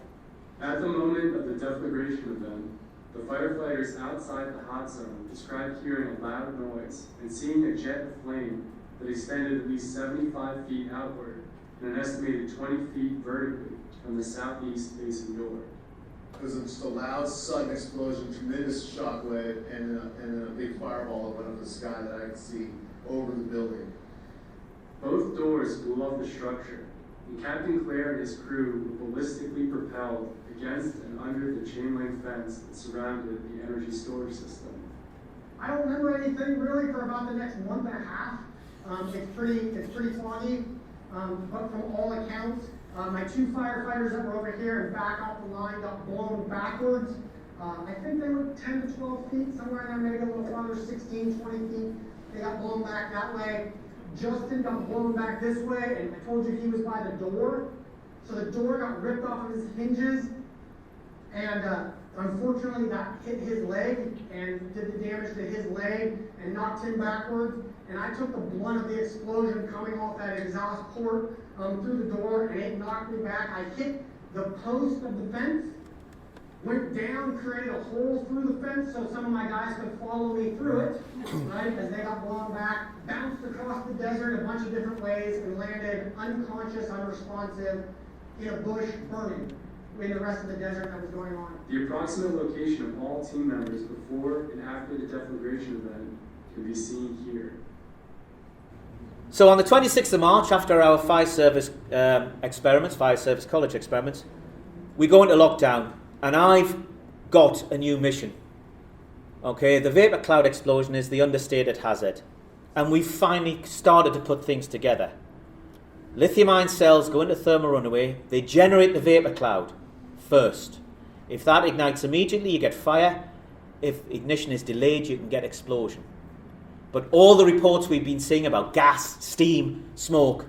[SPEAKER 3] At the moment of the deflagration event, the firefighters outside the hot zone described hearing a loud noise and seeing a jet of flame that extended at least 75 feet outward and an estimated 20 feet vertically from the southeast facing door.
[SPEAKER 5] It was just a loud, sudden explosion, tremendous shockwave, and then a big fireball that went up the sky that I could see over the building.
[SPEAKER 3] Both doors blew off the structure, and Captain Clare and his crew were ballistically propelled against and under the chain link fence that surrounded the energy storage system.
[SPEAKER 4] I don't remember anything really for about the next month and a half. It's pretty foggy, but from all accounts, my 2 firefighters that were over here and back off the line got blown backwards. I think they were 10 to 12 feet, somewhere in there, maybe a little farther, 16, 20 feet. They got blown back that way. Justin got blown back this way, and I told you he was by the door. So the door got ripped off of his hinges, and unfortunately that hit his leg and did the damage to his leg and knocked him backwards. And I took the blunt of the explosion coming off that exhaust port through the door, and it knocked me back. I hit the post of the fence, went down, created a hole through the fence so some of my guys could follow me through it, right, as they got blown back, bounced across the desert a bunch of different ways, and landed unconscious, unresponsive, in a bush burning in the rest of the desert that was going on.
[SPEAKER 3] The approximate location of all team members before and after the deflagration event can be seen here.
[SPEAKER 2] So on the 26th of March, after our fire service experiments, fire service college experiments, we go into lockdown, and I've got a new mission. Okay, the vapour cloud explosion is the understated hazard. And we've finally started to put things together. Lithium-ion cells go into thermal runaway. They generate the vapour cloud first. If that ignites immediately, you get fire. If ignition is delayed, you can get explosion. But all the reports we've been seeing about gas, steam, smoke,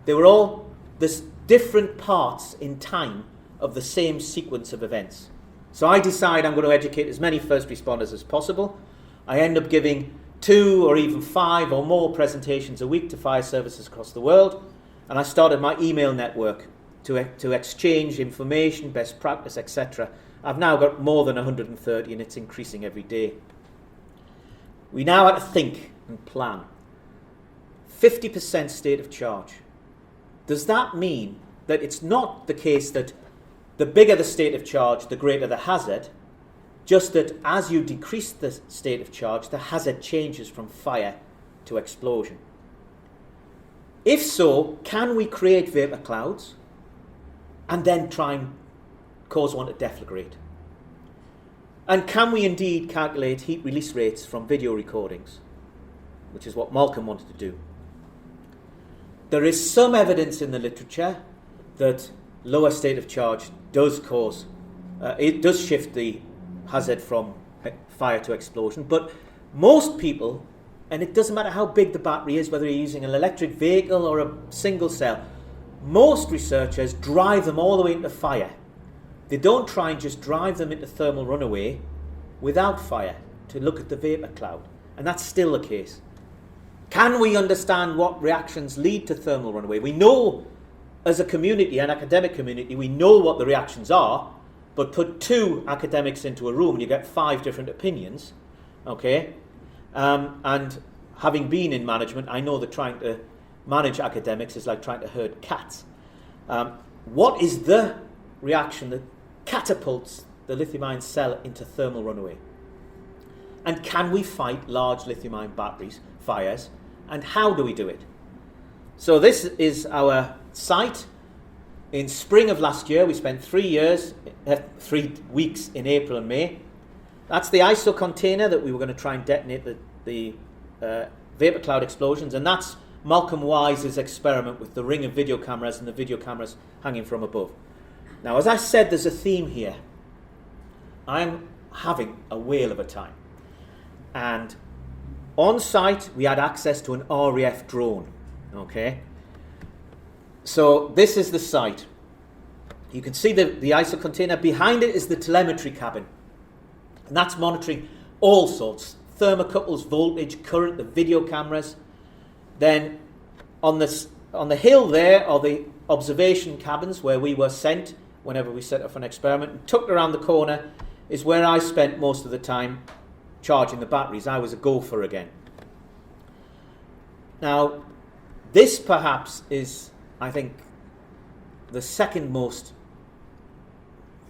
[SPEAKER 2] they were all this different parts in time of the same sequence of events. So I decide I'm going to educate as many first responders as possible. I end up giving 2 or even 5 or more presentations a week to fire services across the world. And I started my email network to exchange information, best practice, etc. I've now got more than 130 and it's increasing every day. We now have to think and plan. 50% state of charge. Does that mean that it's not the case that the bigger the state of charge, the greater the hazard, just that as you decrease the state of charge, the hazard changes from fire to explosion? If so, can we create vapour clouds and then try and cause one to deflagrate? And can we indeed calculate heat release rates from video recordings, which is what Malcolm wanted to do? There is some evidence in the literature that lower state of charge does cause, it does shift the hazard from fire to explosion, but most people, and it doesn't matter how big the battery is, whether you're using an electric vehicle or a single cell, most researchers drive them all the way into fire. They don't try and just drive them into thermal runaway without fire to look at the vapour cloud. And that's still the case. Can we understand what reactions lead to thermal runaway? We know as a community, an academic community, we know what the reactions are, but put 2 academics into a room and you get 5 different opinions. Okay? And having been in management, I know that trying to manage academics is like trying to herd cats. What is the reaction that catapults the lithium-ion cell into thermal runaway? And can we fight large lithium-ion batteries, fires, and how do we do it? So this is our site. In spring of last year, we spent 3 weeks in April and May. That's the ISO container that we were going to try and detonate the vapour cloud explosions, and that's Malcolm Wise's experiment with the ring of video cameras and the video cameras hanging from above. Now, as I said, there's a theme here. I'm having a whale of a time. And on site, we had access to an RAF drone. Okay? So this is the site. You can see the ISO container. Behind it is the telemetry cabin. And that's monitoring all sorts. Thermocouples, voltage, current, the video cameras. Then on the hill there are the observation cabins where we were sent whenever we set up an experiment. And tucked around the corner is where I spent most of the time charging the batteries. I was a gopher again. Now, this perhaps is, I think, the second most,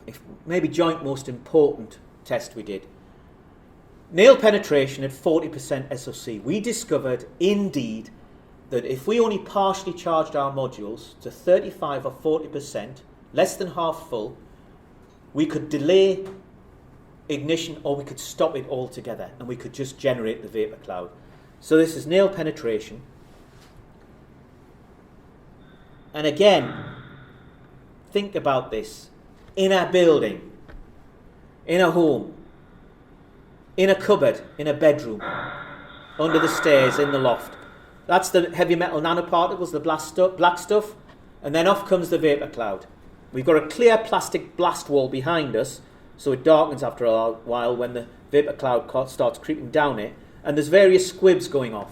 [SPEAKER 2] if maybe joint most important test we did. Nail penetration at 40% SOC. We discovered, indeed, that if we only partially charged our modules to 35 or 40%, less than half full, we could delay ignition or we could stop it altogether and we could just generate the vapour cloud. So this is nail penetration. And again, think about this. In a building, in a home, in a cupboard, in a bedroom, under the stairs, in the loft. That's the heavy metal nanoparticles, the black stuff, and then off comes the vapour cloud. We've got a clear plastic blast wall behind us, so it darkens after a while when the vapour cloud starts creeping down it, and there's various squibs going off.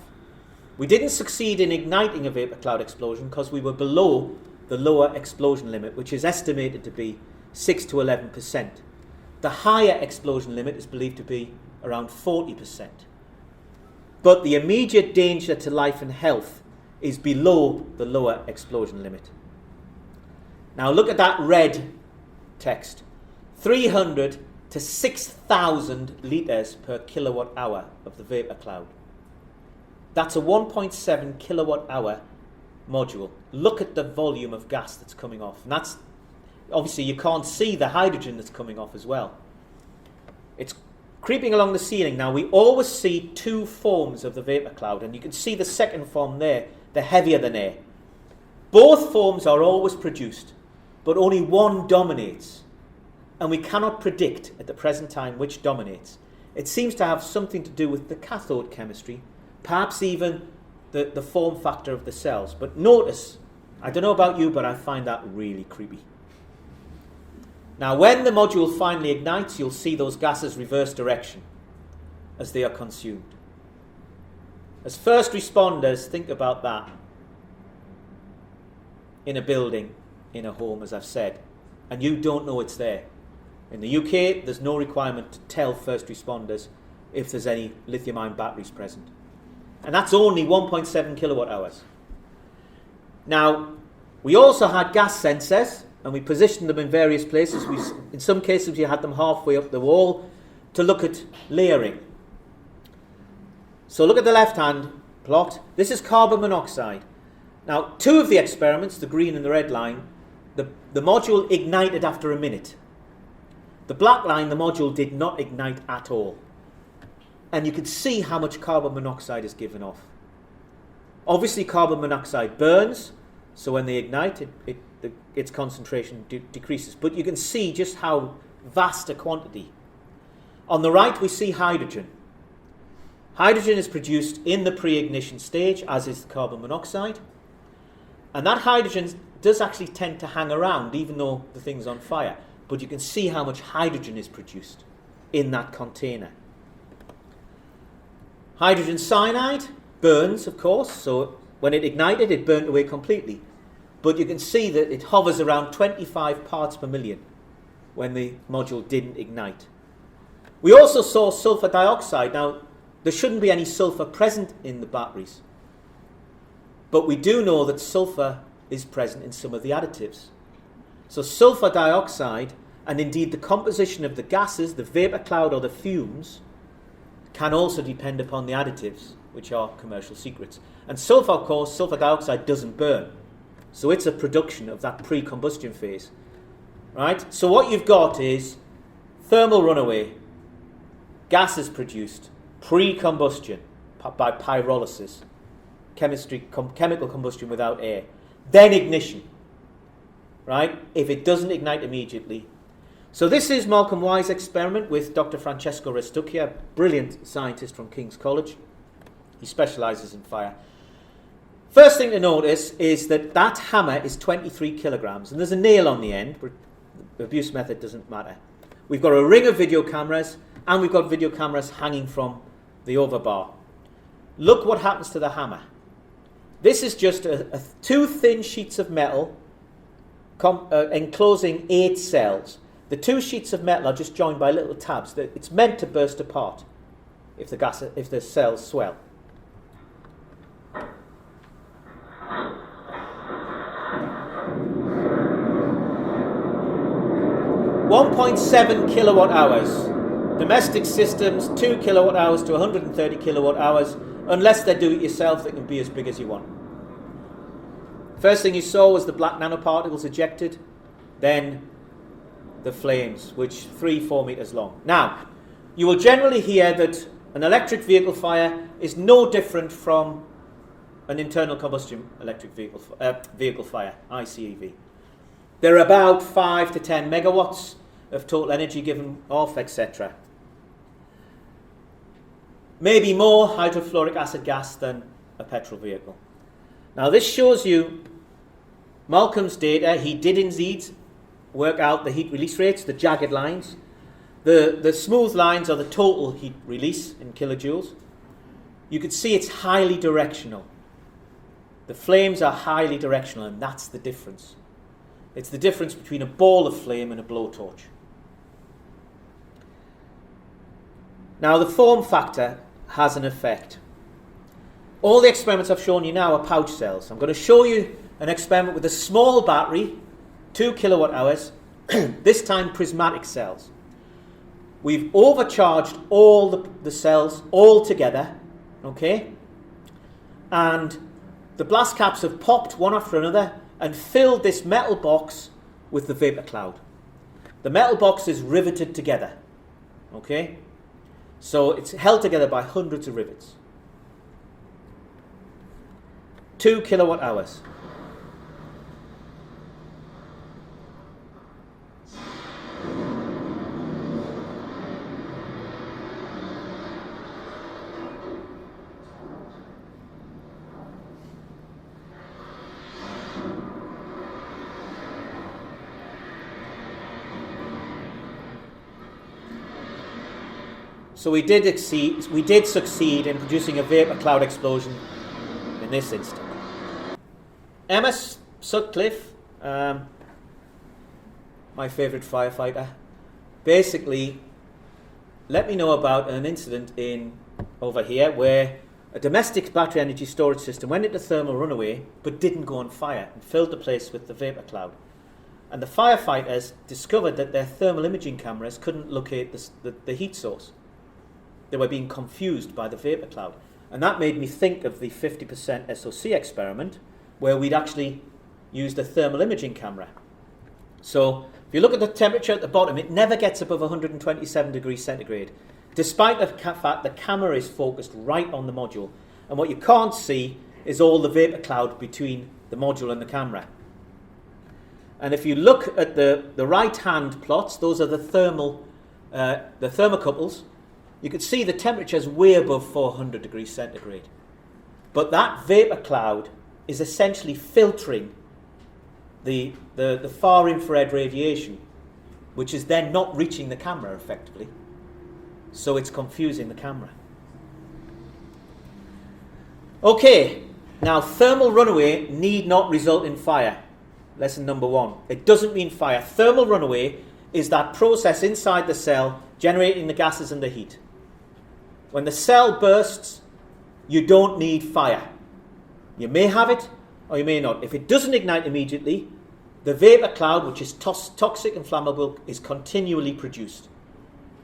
[SPEAKER 2] We didn't succeed in igniting a vapour cloud explosion because we were below the lower explosion limit, which is estimated to be 6 to 11%. The higher explosion limit is believed to be around 40%. But the immediate danger to life and health is below the lower explosion limit. Now look at that red text. 300 to 6,000 litres per kilowatt hour of the vapour cloud. That's a 1.7 kilowatt hour module. Look at the volume of gas that's coming off. And that's obviously you can't see the hydrogen that's coming off as well. It's creeping along the ceiling. Now we always see two forms of the vapour cloud, and you can see the second form there, the heavier than air. Both forms are always produced, but only one dominates, and we cannot predict at the present time which dominates. It seems to have something to do with the cathode chemistry, perhaps even the form factor of the cells. But notice, I don't know about you, but I find that really creepy. Now, when the module finally ignites, you'll see those gases reverse direction as they are consumed. As first responders, think about that. In a building, in a home, as I've said, and you don't know it's there. In the UK, there's no requirement to tell first responders if there's any lithium-ion batteries present. And that's only 1.7 kilowatt hours. Now, we also had gas sensors, and we positioned them in various places. In some cases, we had them halfway up the wall to look at layering. So look at the left-hand plot. This is carbon monoxide. Now, two of the experiments, the green and the red line, the module ignited after a minute. The black line, the module did not ignite at all. And you can see how much carbon monoxide is given off. Obviously, carbon monoxide burns, so when they ignite, its concentration decreases. But you can see just how vast a quantity. On the right, we see hydrogen. Hydrogen is produced in the pre-ignition stage, as is the carbon monoxide. And that hydrogen does actually tend to hang around, even though the thing's on fire. But you can see how much hydrogen is produced in that container. Hydrogen cyanide burns, of course, so when it ignited, it burnt away completely. But you can see that it hovers around 25 parts per million when the module didn't ignite. We also saw sulfur dioxide. Now, there shouldn't be any sulfur present in the batteries. But we do know that sulfur is present in some of the additives. So sulfur dioxide, and indeed the composition of the gases, the vapour cloud or the fumes, can also depend upon the additives, which are commercial secrets. And sulfur, of course, sulfur dioxide doesn't burn. So it's a production of that pre-combustion phase. Right? So what you've got is thermal runaway, gases produced, pre-combustion by pyrolysis, chemical combustion without air, then ignition. Right? If it doesn't ignite immediately. So this is Malcolm Why's experiment with Dr. Francesco Restuccia, a brilliant scientist from King's College. He specialises in fire. First thing to notice is that that hammer is 23 kilograms, and there's a nail on the end, but the abuse method doesn't matter. We've got a ring of video cameras, and we've got video cameras hanging from the overbar. Look what happens to the hammer. This is just two thin sheets of metal enclosing 8 cells. The 2 sheets of metal are just joined by little tabs. It's meant to burst apart if the cells swell. .7 kilowatt hours. Domestic systems, 2 kilowatt hours to 130 kilowatt hours. Unless they do it yourself, they can be as big as you want. First thing you saw was the black nanoparticles ejected, then the flames, which 3-4 meters long. Now, you will generally hear that an electric vehicle fire is no different from an internal combustion electric vehicle fire, ICEV. There are about 5 to 10 megawatts of total energy given off, etc. Maybe more hydrofluoric acid gas than a petrol vehicle. Now this shows you Malcolm's data. He did indeed work out the heat release rates, the jagged lines. The smooth lines are the total heat release in kilojoules. You can see it's highly directional. The flames are highly directional, and that's the difference. It's the difference between a ball of flame and a blowtorch. Now the form factor has an effect. All the experiments I've shown you now are pouch cells. I'm going to show you an experiment with a small battery, 2 kilowatt hours, this time prismatic cells. We've overcharged all the cells all together, okay? And the blast caps have popped one after another and filled this metal box with the vapour cloud. The metal box is riveted together, okay? So it's held together by hundreds of rivets. 2 kilowatt hours. So we did succeed in producing a vapour cloud explosion in this instant. Emma Sutcliffe, my favourite firefighter, basically let me know about an incident over here where a domestic battery energy storage system went into thermal runaway but didn't go on fire and filled the place with the vapour cloud. And the firefighters discovered that their thermal imaging cameras couldn't locate the heat source. They were being confused by the vapour cloud. And that made me think of the 50% SOC experiment where we'd actually used a thermal imaging camera. So if you look at the temperature at the bottom, it never gets above 127 degrees centigrade, despite the fact the camera is focused right on the module. And what you can't see is all the vapour cloud between the module and the camera. And if you look at the right-hand plots, those are the thermocouples. You could see the temperature is way above 400 degrees centigrade. But that vapour cloud is essentially filtering the far infrared radiation, which is then not reaching the camera effectively. So it's confusing the camera. Okay, now thermal runaway need not result in fire. Lesson number 1. It doesn't mean fire. Thermal runaway is that process inside the cell generating the gases and the heat. When the cell bursts, you don't need fire. You may have it, or you may not. If it doesn't ignite immediately, the vapour cloud, which is toxic and flammable, is continually produced.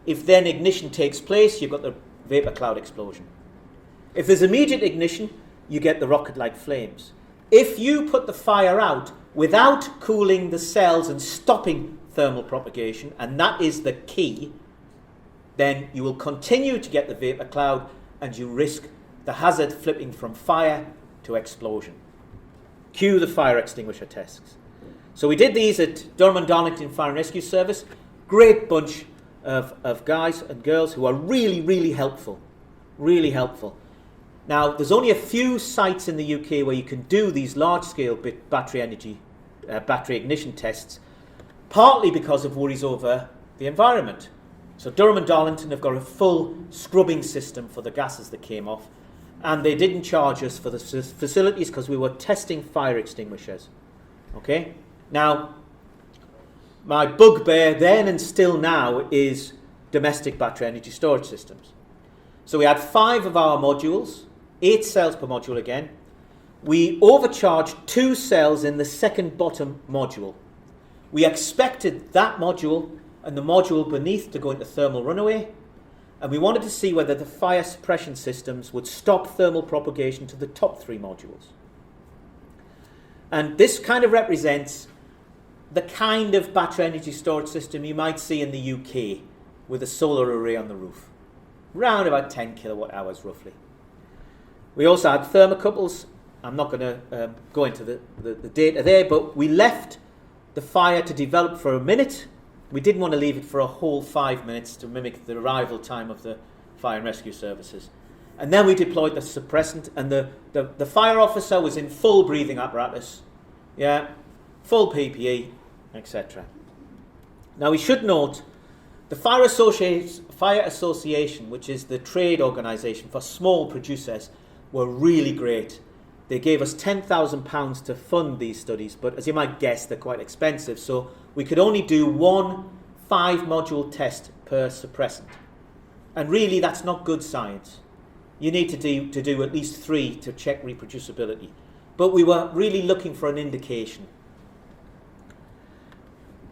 [SPEAKER 2] If then ignition takes place, you've got the vapour cloud explosion. If there's immediate ignition, you get the rocket-like flames. If you put the fire out without cooling the cells and stopping thermal propagation, and that is the key, then you will continue to get the vapour cloud and you risk the hazard flipping from fire to explosion. Cue the fire extinguisher tests. So we did these at Durham and Darlington Fire and Rescue Service. Great bunch of guys and girls who are really, really helpful. Really helpful. Now, there's only a few sites in the UK where you can do these large-scale battery ignition tests, partly because of worries over the environment. So Durham and Darlington have got a full scrubbing system for the gases that came off, and they didn't charge us for the facilities because we were testing fire extinguishers. Okay? Now, my bugbear then and still now is domestic battery energy storage systems. So we had 5 of our modules, 8 cells per module again. We overcharged 2 cells in the second bottom module. We expected that module and the module beneath to go into thermal runaway, and we wanted to see whether the fire suppression systems would stop thermal propagation to the top 3 modules. And this kind of represents the kind of battery energy storage system you might see in the UK with a solar array on the roof. Around about 10 kilowatt hours roughly. We also had thermocouples. I'm not going to go into the data there, but we left the fire to develop for a minute. We didn't want to leave it for a whole 5 minutes to mimic the arrival time of the fire and rescue services. And then we deployed the suppressant, and the fire officer was in full breathing apparatus, full PPE, etc. Now we should note the Fire Association, which is the trade organisation for small producers, were really great. They gave us £10,000 to fund these studies, but as you might guess, they're quite expensive, so we could only do 1 5-module test per suppressant. And really, that's not good science. You need to do at least 3 to check reproducibility. But we were really looking for an indication.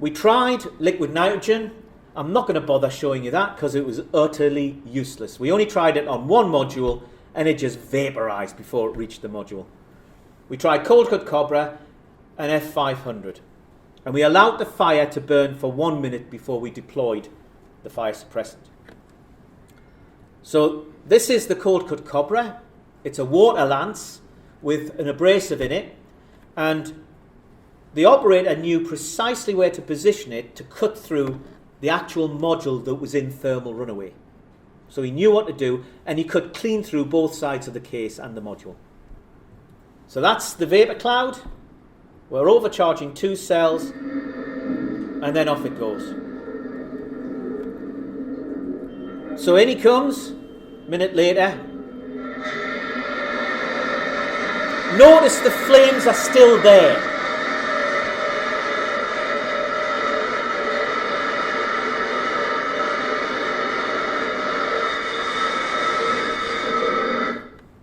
[SPEAKER 2] We tried liquid nitrogen. I'm not going to bother showing you that because it was utterly useless. We only tried it on 1 module and it just vaporized before it reached the module. We tried cold cut cobra and F500. And we allowed the fire to burn for 1 minute before we deployed the fire suppressant. So this is the cold cut Cobra. It's a water lance with an abrasive in it, and the operator knew precisely where to position it to cut through the actual module that was in thermal runaway. So he knew what to do, and he cut clean through both sides of the case and the module. So that's the vapor cloud. We're overcharging 2 cells, and then off it goes. So in he comes, a minute later. Notice the flames are still there.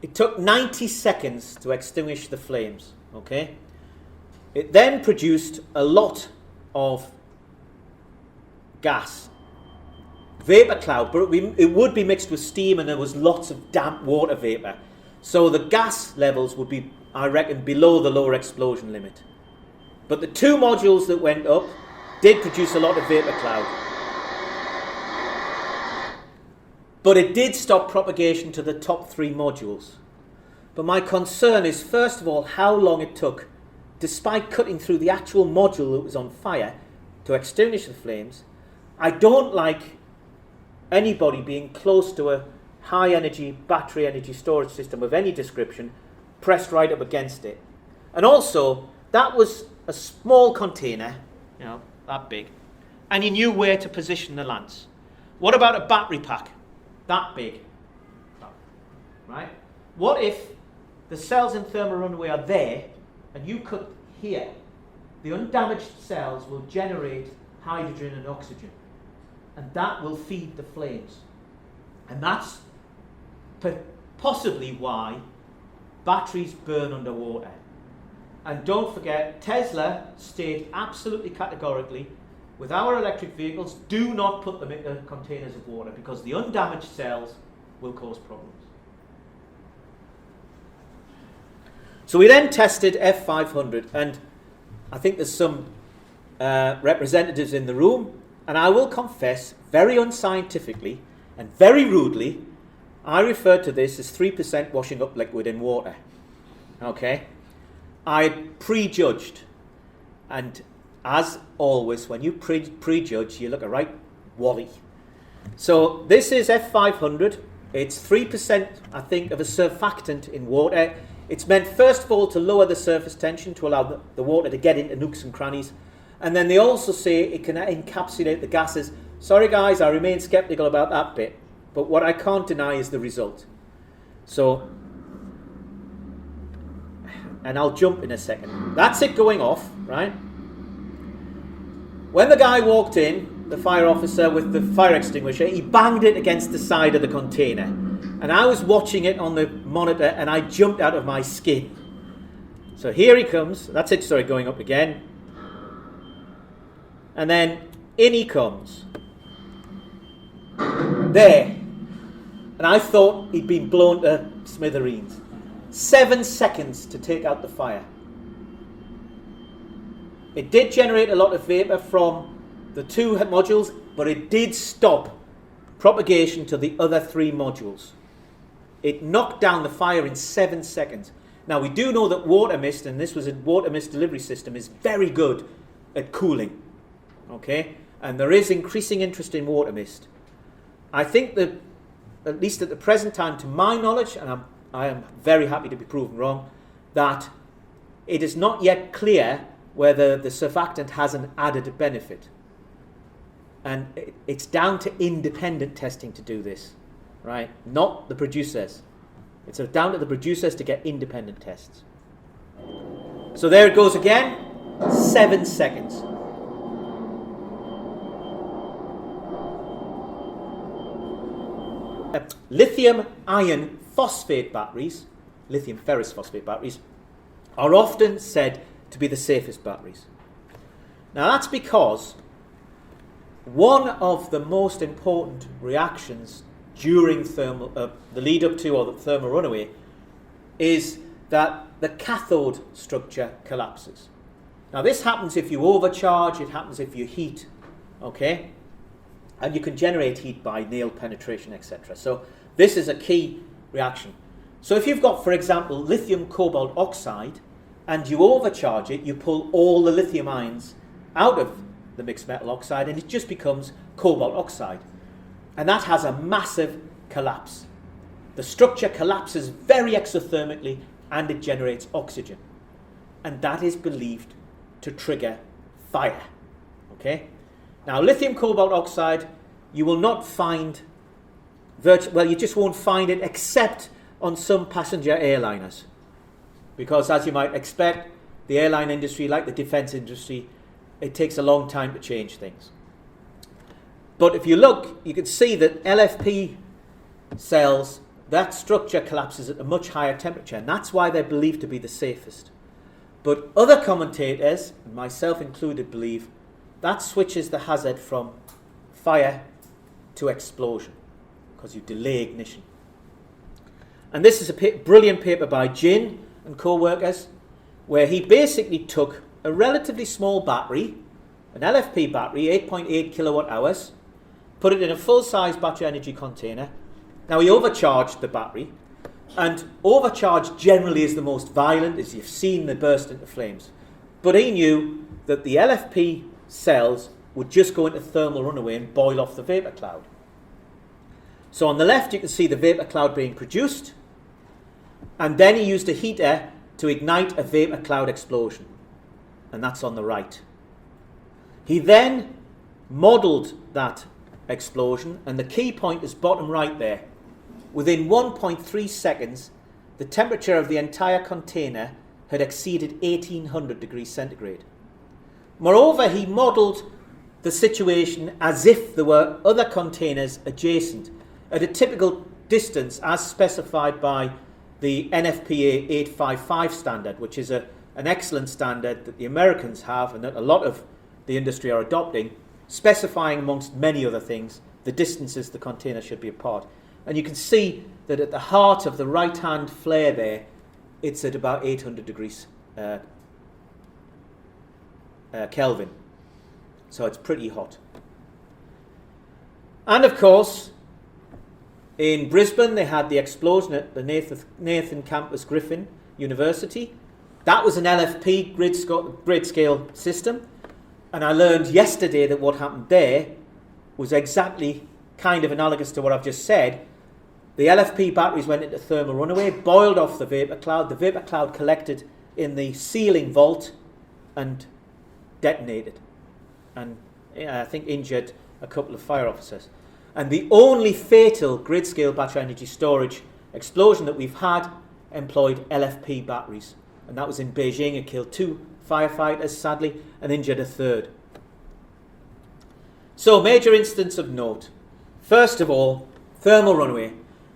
[SPEAKER 2] It took 90 seconds to extinguish the flames, okay? It then produced a lot of gas, vapor cloud, but it would be mixed with steam, and there was lots of damp water vapor. So the gas levels would be, I reckon, below the lower explosion limit. But the 2 modules that went up did produce a lot of vapor cloud. But it did stop propagation to the top 3 modules. But my concern is, first of all, how long it took, despite cutting through the actual module that was on fire, to extinguish the flames. I don't like anybody being close to a high energy battery energy storage system of any description pressed right up against it. And also, that was a small container, you know, that big, and you knew where to position the lance. What about a battery pack that big? Right? What if the cells in thermal runaway are there and you cut here? The undamaged cells will generate hydrogen and oxygen, and that will feed the flames. And that's possibly why batteries burn underwater. And don't forget, Tesla state absolutely categorically, with our electric vehicles, do not put them into containers of water, because the undamaged cells will cause problems. So we then tested F500, and I think there's some representatives in the room, and I will confess, very unscientifically and very rudely, I refer to this as 3% washing up liquid in water. Okay? I prejudged, and as always, when you prejudge, you look a right wally. So this is F500. It's 3%, I think, of a surfactant in water. It's meant, first of all, to lower the surface tension, to allow the water to get into nooks and crannies. And then they also say it can encapsulate the gases. Sorry guys, I remain sceptical about that bit, but what I can't deny is the result. So, and I'll jump in a second. That's it going off, right? When the guy walked in, the fire officer with the fire extinguisher, he banged it against the side of the container. And I was watching it on the monitor, and I jumped out of my skin. So here he comes. That's it, sorry, going up again. And then in he comes. There. And I thought he'd been blown to smithereens. 7 seconds to take out the fire. It did generate a lot of vapor from the 2 modules, but it did stop propagation to the other 3 modules. It knocked down the fire in 7 seconds. Now, we do know that water mist, and this was a water mist delivery system, is very good at cooling. Okay? And there is increasing interest in water mist. I think that, at least at the present time, to my knowledge, and I am very happy to be proven wrong, that it is not yet clear whether the surfactant has an added benefit. And it's down to independent testing to do this, right? Not the producers. It's down to the producers to get independent tests. So there it goes again, 7 seconds. Lithium-ion phosphate batteries, lithium ferrous phosphate batteries, are often said to be the safest batteries. Now that's because one of the most important reactions during the lead up to or the thermal runaway is that the cathode structure collapses. Now this happens if you overcharge, it happens if you heat, okay? And you can generate heat by nail penetration, etc. So this is a key reaction. So if you've got, for example, lithium cobalt oxide, and you overcharge it, you pull all the lithium ions out of the mixed metal oxide, and it just becomes cobalt oxide. And that has a massive collapse. The structure collapses very exothermically, and it generates oxygen. And that is believed to trigger fire. Okay? Now, lithium cobalt oxide, you will not find, you just won't find it except on some passenger airliners. Because as you might expect, the airline industry, like the defense industry, it takes a long time to change things. But if you look, you can see that LFP cells, that structure collapses at a much higher temperature, and that's why they're believed to be the safest. But other commentators, myself included, believe that switches the hazard from fire to explosion, because you delay ignition. And this is a brilliant paper by Jin and co-workers, where he basically took a relatively small battery, an LFP battery, 8.8 kilowatt hours, put it in a full-size battery energy container. Now he overcharged the battery, and overcharge generally is the most violent, as you've seen the burst into flames. But he knew that the LFP cells would just go into thermal runaway and boil off the vapour cloud. So on the left you can see the vapour cloud being produced, and then he used a heater to ignite a vapour cloud explosion, and that's on the right. He then modelled that explosion, and the key point is bottom right there. Within 1.3 seconds, the temperature of the entire container had exceeded 1800 degrees centigrade. Moreover, he modelled the situation as if there were other containers adjacent at a typical distance as specified by the NFPA 855 standard, which is an excellent standard that the Americans have and that a lot of the industry are adopting, specifying amongst many other things the distances the container should be apart. And you can see that at the heart of the right-hand flare there, it's at about 800 degrees Kelvin. So it's pretty hot. And of course, in Brisbane, they had the explosion at the Nathan Campus Griffin University. That was an LFP grid scale system. And I learned yesterday that what happened there was exactly kind of analogous to what I've just said. The LFP batteries went into thermal runaway, boiled off the vapour cloud. The vapour cloud collected in the ceiling vault and detonated. And I think injured a couple of fire officers. And the only fatal grid-scale battery energy storage explosion that we've had employed LFP batteries. And that was in Beijing. It killed 2 firefighters, sadly, and injured a 3rd. So, major incidents of note. First of all, thermal runaway.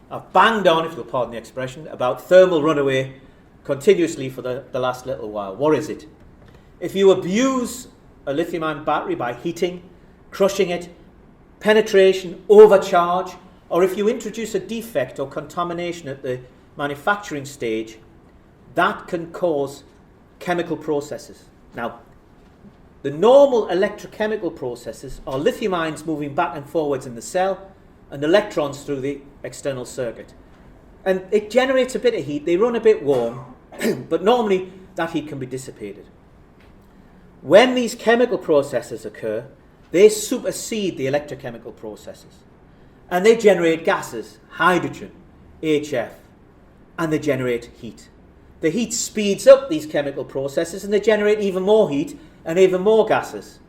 [SPEAKER 2] I've banged on, if you'll pardon the expression, about thermal runaway continuously for the last little while. What is it? If you abuse a lithium-ion battery by heating, crushing it, penetration, overcharge, or if you introduce a defect or contamination at the manufacturing stage, that can cause chemical processes. Now, the normal electrochemical processes are lithium ions moving back and forwards in the cell and electrons through the external circuit. And it generates a bit of heat, they run a bit warm, but normally that heat can be dissipated. When these chemical processes occur, they supersede the electrochemical processes. And they generate gases, hydrogen, HF, and they generate heat. The heat speeds up these chemical processes and they generate even more heat and even more gases.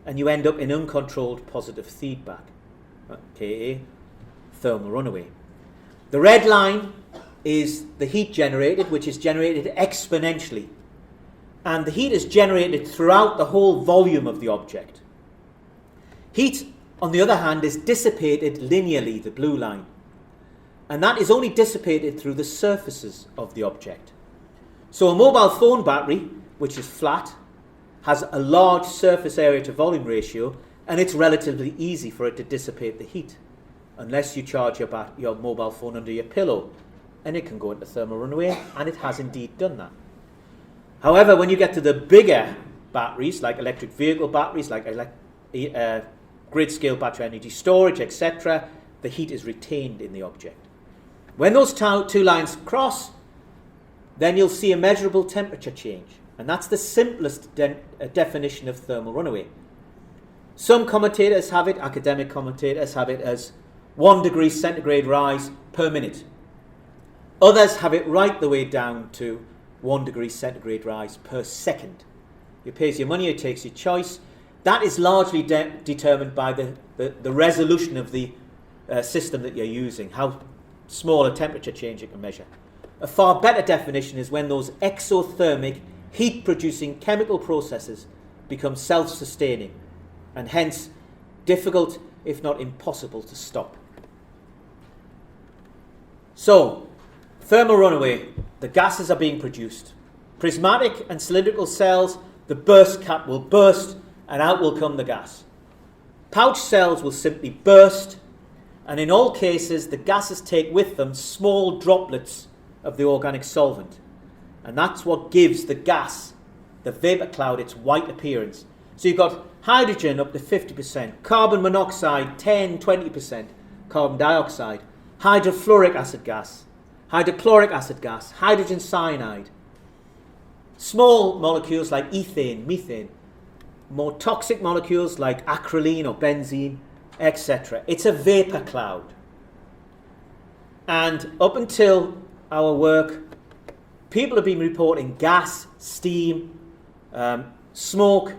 [SPEAKER 2] And you end up in uncontrolled positive feedback, aka thermal runaway. The red line is the heat generated, which is generated exponentially. And the heat is generated throughout the whole volume of the object. Heat, on the other hand, is dissipated linearly, the blue line. And that is only dissipated through the surfaces of the object. So a mobile phone battery, which is flat, has a large surface area to volume ratio, and it's relatively easy for it to dissipate the heat, unless you charge your mobile phone under your pillow, and it can go into thermal runaway, and it has indeed done that. However, when you get to the bigger batteries, like electric vehicle batteries, like grid-scale battery energy storage, etc., the heat is retained in the object. When those two lines cross, then you'll see a measurable temperature change. And that's the simplest definition of thermal runaway. Some commentators have it, academic commentators have it as 1 degree centigrade rise per minute. Others have it right the way down to 1 degree centigrade rise per second. You pay your money, it takes your choice. That is largely determined by the resolution of the system that you're using, how small a temperature change you can measure. A far better definition is when those exothermic, heat-producing chemical processes become self-sustaining and hence difficult, if not impossible, to stop. So, thermal runaway, the gases are being produced. Prismatic and cylindrical cells, the burst cap will burst and out will come the gas. Pouch cells will simply burst, and in all cases the gases take with them small droplets of the organic solvent. And that's what gives the gas, the vapour cloud, its white appearance. So you've got hydrogen up to 50%, carbon monoxide 10, 20%, carbon dioxide, hydrofluoric acid gas, hydrochloric acid gas, hydrogen cyanide, small molecules like ethane, methane, more toxic molecules like acrolein or benzene, etc. It's a vapour cloud. And up until our work, people have been reporting gas, steam, smoke,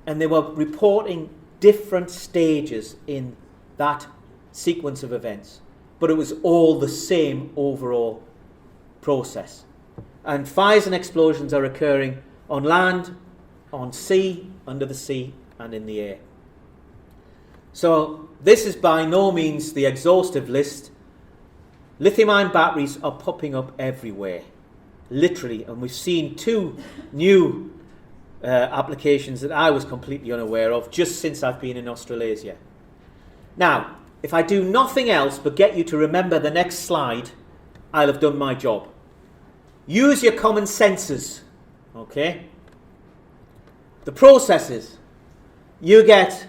[SPEAKER 2] and they were reporting different stages in that sequence of events. But it was all the same overall process. And fires and explosions are occurring on land, on sea, under the sea, and in the air. So this is by no means the exhaustive list. Lithium-ion batteries are popping up everywhere, literally, and we've seen 2 new applications that I was completely unaware of just since I've been in Australasia. Now, if I do nothing else but get you to remember the next slide, I'll have done my job. Use your common senses, okay? The processes. You get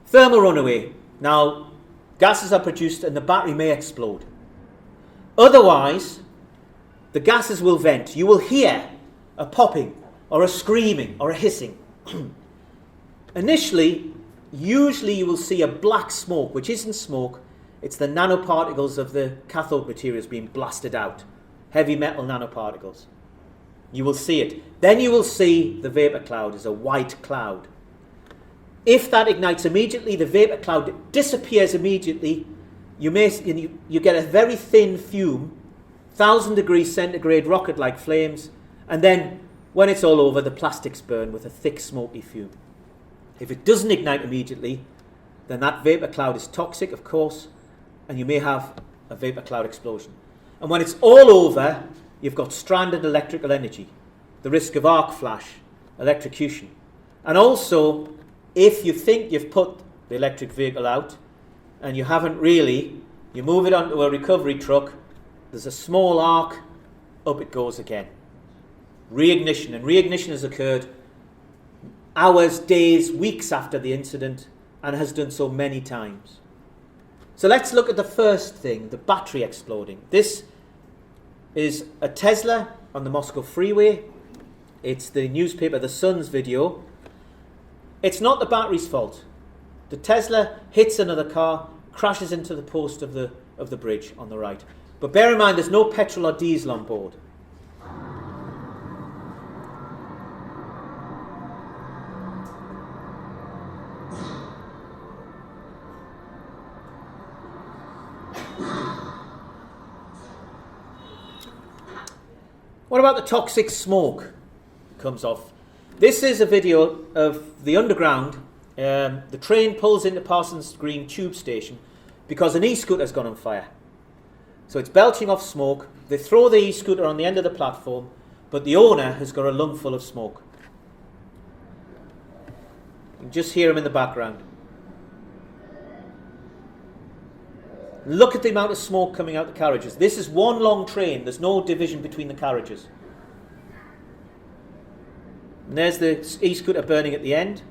[SPEAKER 2] thermal runaway. Now, gases are produced and the battery may explode. Otherwise, the gases will vent. You will hear a popping or a screaming or a hissing. Initially, usually you will see a black smoke, which isn't smoke. It's the nanoparticles of the cathode materials being blasted out. Heavy metal nanoparticles. You will see it. Then you will see the vapour cloud as a white cloud. If that ignites immediately, the vapour cloud disappears immediately. You get a very thin fume, 1,000 degrees centigrade rocket-like flames, and then when it's all over, the plastics burn with a thick smoky fume. If it doesn't ignite immediately, then that vapour cloud is toxic, of course, and you may have a vapour cloud explosion. And when it's all over, you've got stranded electrical energy, the risk of arc flash, electrocution. And also, if you think you've put the electric vehicle out, and you haven't really, you move it onto a recovery truck, there's a small arc, up it goes again. Reignition, and reignition has occurred hours, days, weeks after the incident, and has done so many times. So let's look at the first thing, the battery exploding. This is a Tesla on the Moscow freeway. It's the newspaper The Sun's video. It's not the battery's fault. The Tesla hits another car, crashes into the post of the bridge on the right. But bear in mind, there's no petrol or diesel on board. What about the toxic smoke that comes off? This is a video of the underground. The train pulls into Parsons Green tube station because an e-scooter has gone on fire. So it's belching off smoke. They throw the e-scooter on the end of the platform, but the owner has got a lung full of smoke. You can just hear him in the background. Look at the amount of smoke coming out the carriages. This is one long train. There's no division between the carriages. And there's the e-scooter burning at the end.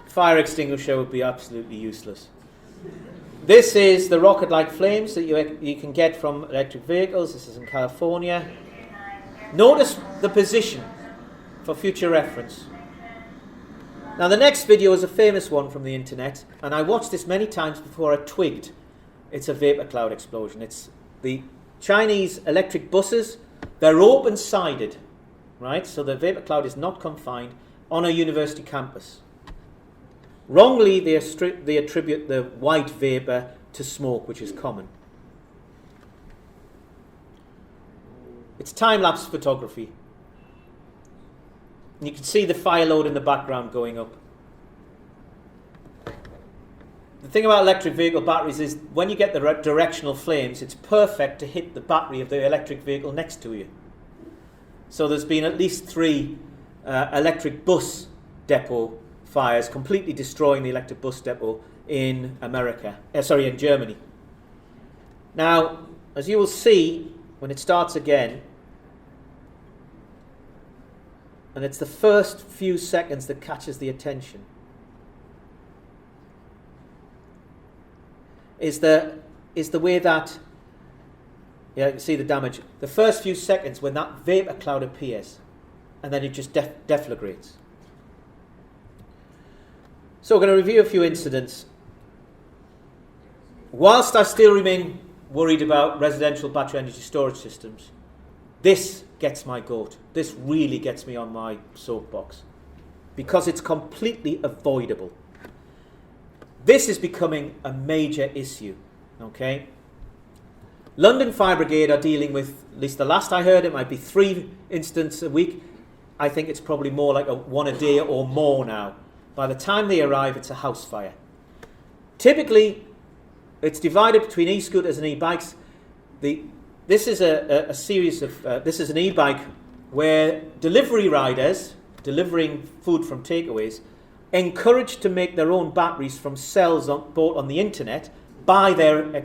[SPEAKER 2] Fire extinguisher would be absolutely useless. This is the rocket-like flames that you can get from electric vehicles. This is in California. Notice the position for future reference. Now the next video is a famous one from the internet, and I watched this many times before I twigged it's a vapor cloud explosion. It's the Chinese electric buses. They're open-sided, right? So the vapor cloud is not confined on a university campus. Wrongly, they attribute the white vapour to smoke, which is common. It's time-lapse photography. And you can see the fire load in the background going up. The thing about electric vehicle batteries is when you get the directional flames, it's perfect to hit the battery of the electric vehicle next to you. So there's been at least 3 electric bus depot fires, completely destroying the electric bus depot in in Germany. Now, as you will see, when it starts again, and it's the first few seconds that catches the attention, is the way that, yeah, you can see the damage. The first few seconds when that vapor cloud appears, and then it just deflagrates. So we're going to review a few incidents. Whilst I still remain worried about residential battery energy storage systems, this gets my goat. This really gets me on my soapbox because it's completely avoidable. This is becoming a major issue, okay? London Fire Brigade are dealing with, at least the last I heard, it might be 3 incidents a week. I think it's probably more like 1 a day or more now. By the time they arrive, it's a house fire. Typically, it's divided between e-scooters and e-bikes. This is a series of, this is an e-bike where delivery riders, delivering food from takeaways, encouraged to make their own batteries from cells bought on the internet by their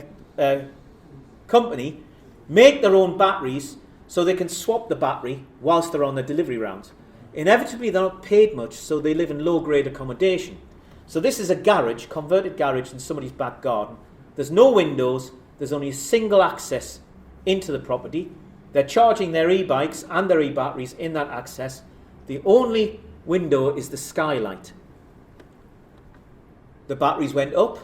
[SPEAKER 2] company, make their own batteries so they can swap the battery whilst they're on their delivery rounds. Inevitably, they're not paid much, so they live in low-grade accommodation. So this is a garage, converted garage in somebody's back garden. There's no windows. There's only a single access into the property. They're charging their e-bikes and their e-batteries in that access. The only window is the skylight. The batteries went up,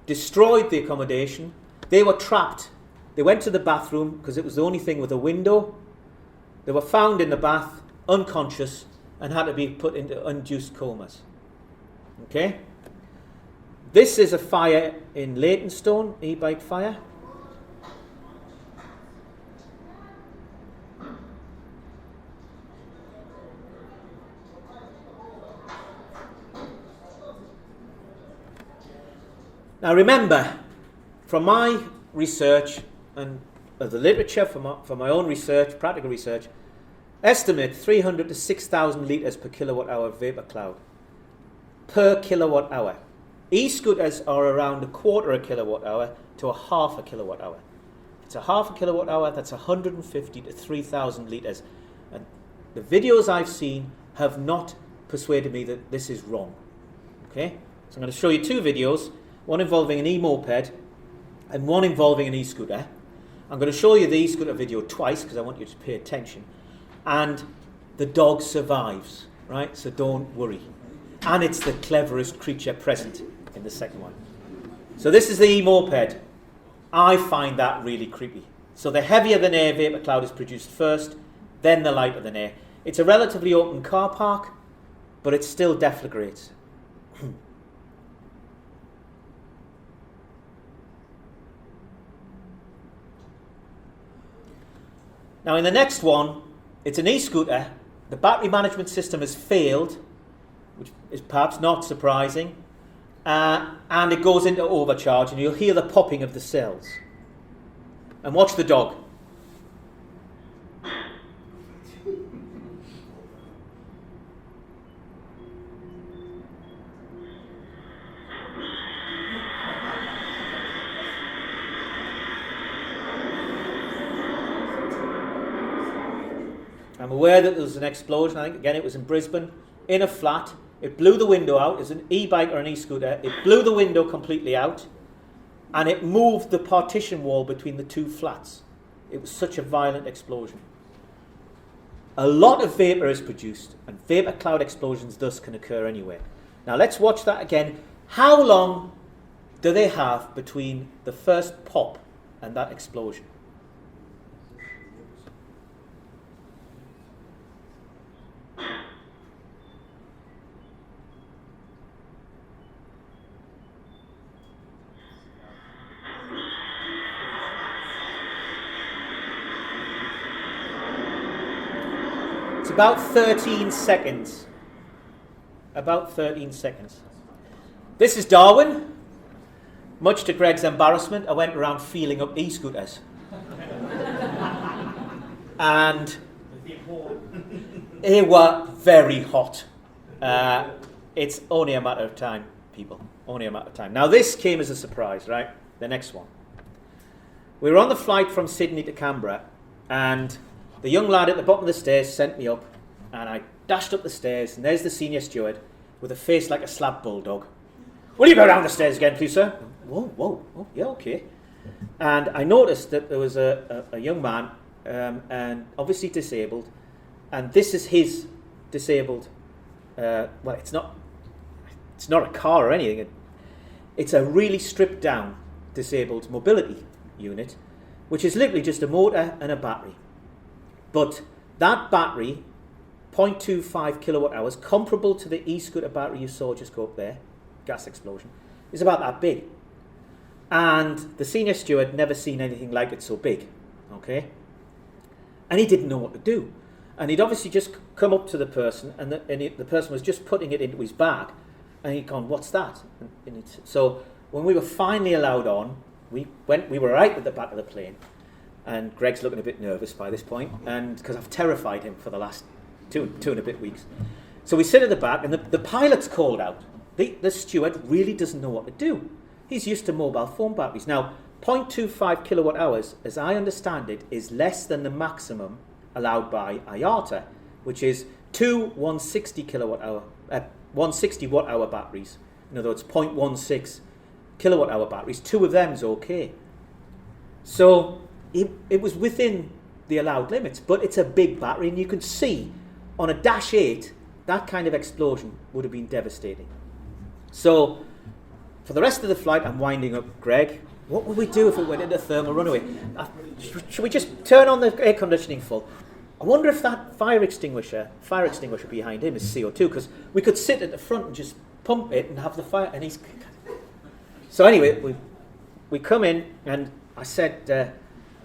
[SPEAKER 2] destroyed the accommodation. They were trapped. They went to the bathroom because it was the only thing with a window. They were found in the bath, unconscious, and had to be put into induced comas. Okay? This is a fire in Leytonstone, e-bike fire. Now remember, from my research and the literature, from my own research, practical research, estimate 300 to 6,000 litres per kilowatt hour vapor cloud per kilowatt hour. E-scooters are around 1/4 kilowatt hour to 1/2 kilowatt hour. It's 1/2 kilowatt hour, that's 150 to 3,000 litres. And the videos I've seen have not persuaded me that this is wrong. Okay? So I'm going to show you 2 videos, one involving an e-moped and one involving an e-scooter. I'm going to show you the e-scooter video twice because I want you to pay attention. And the dog survives, right? So don't worry. And it's the cleverest creature present in the second one. So this is the e-moped. I find that really creepy. So the heavier than air vapor cloud is produced first, then the lighter than air. It's a relatively open car park, but it still deflagrates. Now in the next one, it's an e-scooter. The battery management system has failed, which is perhaps not surprising, and it goes into overcharge, and you'll hear the popping of the cells. And watch the dog. I'm aware that there was an explosion. I think, again, it was in Brisbane, in a flat. It blew the window out. It was an e-bike or an e-scooter. It blew the window completely out, and it moved the partition wall between the two flats. It was such a violent explosion. A lot of vapour is produced, and vapour cloud explosions thus can occur anywhere. Now let's watch that again. How long do they have between the first pop and that explosion? It's about 13 seconds. About 13 seconds. This is Darwin. Much to Greg's embarrassment, I went around feeling up e-scooters. And they were very hot. It's only a matter of time, people. Only a matter of time. Now this came as a surprise, right? The next one. We were on the flight from Sydney to Canberra, and the young lad at the bottom of the stairs sent me up, and I dashed up the stairs, and there's the senior steward with a face like a slab bulldog. Will you go down the stairs again, please, sir? Whoa, oh, yeah, okay. And I noticed that there was a young man, and obviously disabled, and this is his disabled, well, it's not a car or anything, it's a really stripped down disabled mobility unit, which is literally just a motor and a battery. But that battery, 0.25 kilowatt hours, comparable to the e-scooter battery you saw just go up there, gas explosion, is about that big. And the senior steward never seen anything like it so big, okay? And he didn't know what to do. And he'd obviously just come up to the person, and the person was just putting it into his bag, and he'd gone, what's that? So when we were finally allowed on, we were right at the back of the plane. And Greg's looking a bit nervous by this point, and because I've terrified him for the last two and a bit weeks. So we sit at the back, and the pilot's called out. The steward really doesn't know what to do. He's used to mobile phone batteries. Now, 0.25 kilowatt hours, as I understand it, is less than the maximum allowed by IATA, which is two 160 watt hour batteries. In other words, 0.16 kilowatt hour batteries. Two of them is okay. So it was within the allowed limits, but it's a big battery, and you can see on a Dash 8 that kind of explosion would have been devastating. So for the rest of the flight, I'm winding up Greg. What would we do if it went into thermal runaway? Should we just turn on the air conditioning full? I wonder if that fire extinguisher behind him is CO2, because we could sit at the front and just pump it and have the fire. And he's so anyway, we come in, and I said,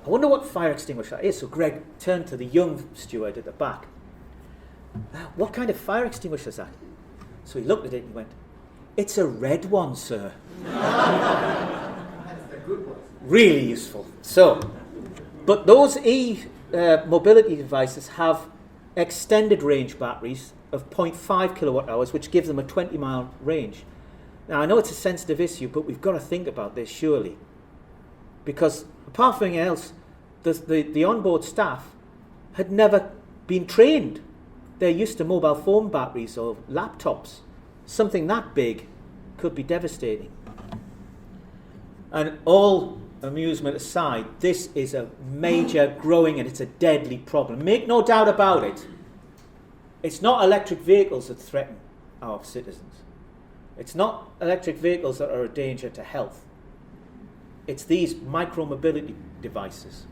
[SPEAKER 2] I wonder what fire extinguisher that is. So Greg turned to the young steward at the back. What kind of fire extinguisher is that? So he looked at it and went, it's a red one, sir.
[SPEAKER 5] That's the good one.
[SPEAKER 2] Really useful. So, but those mobility devices have extended range batteries of 0.5 kilowatt hours, which give them a 20-mile range. Now, I know it's a sensitive issue, but we've got to think about this, surely. Because apart from anything else, the onboard staff had never been trained. They're used to mobile phone batteries or laptops. Something that big could be devastating. And all amusement aside, this is a major growing, and it's a deadly problem. Make no doubt about it. It's not electric vehicles that threaten our citizens. It's not electric vehicles that are a danger to health. It's these micro-mobility devices.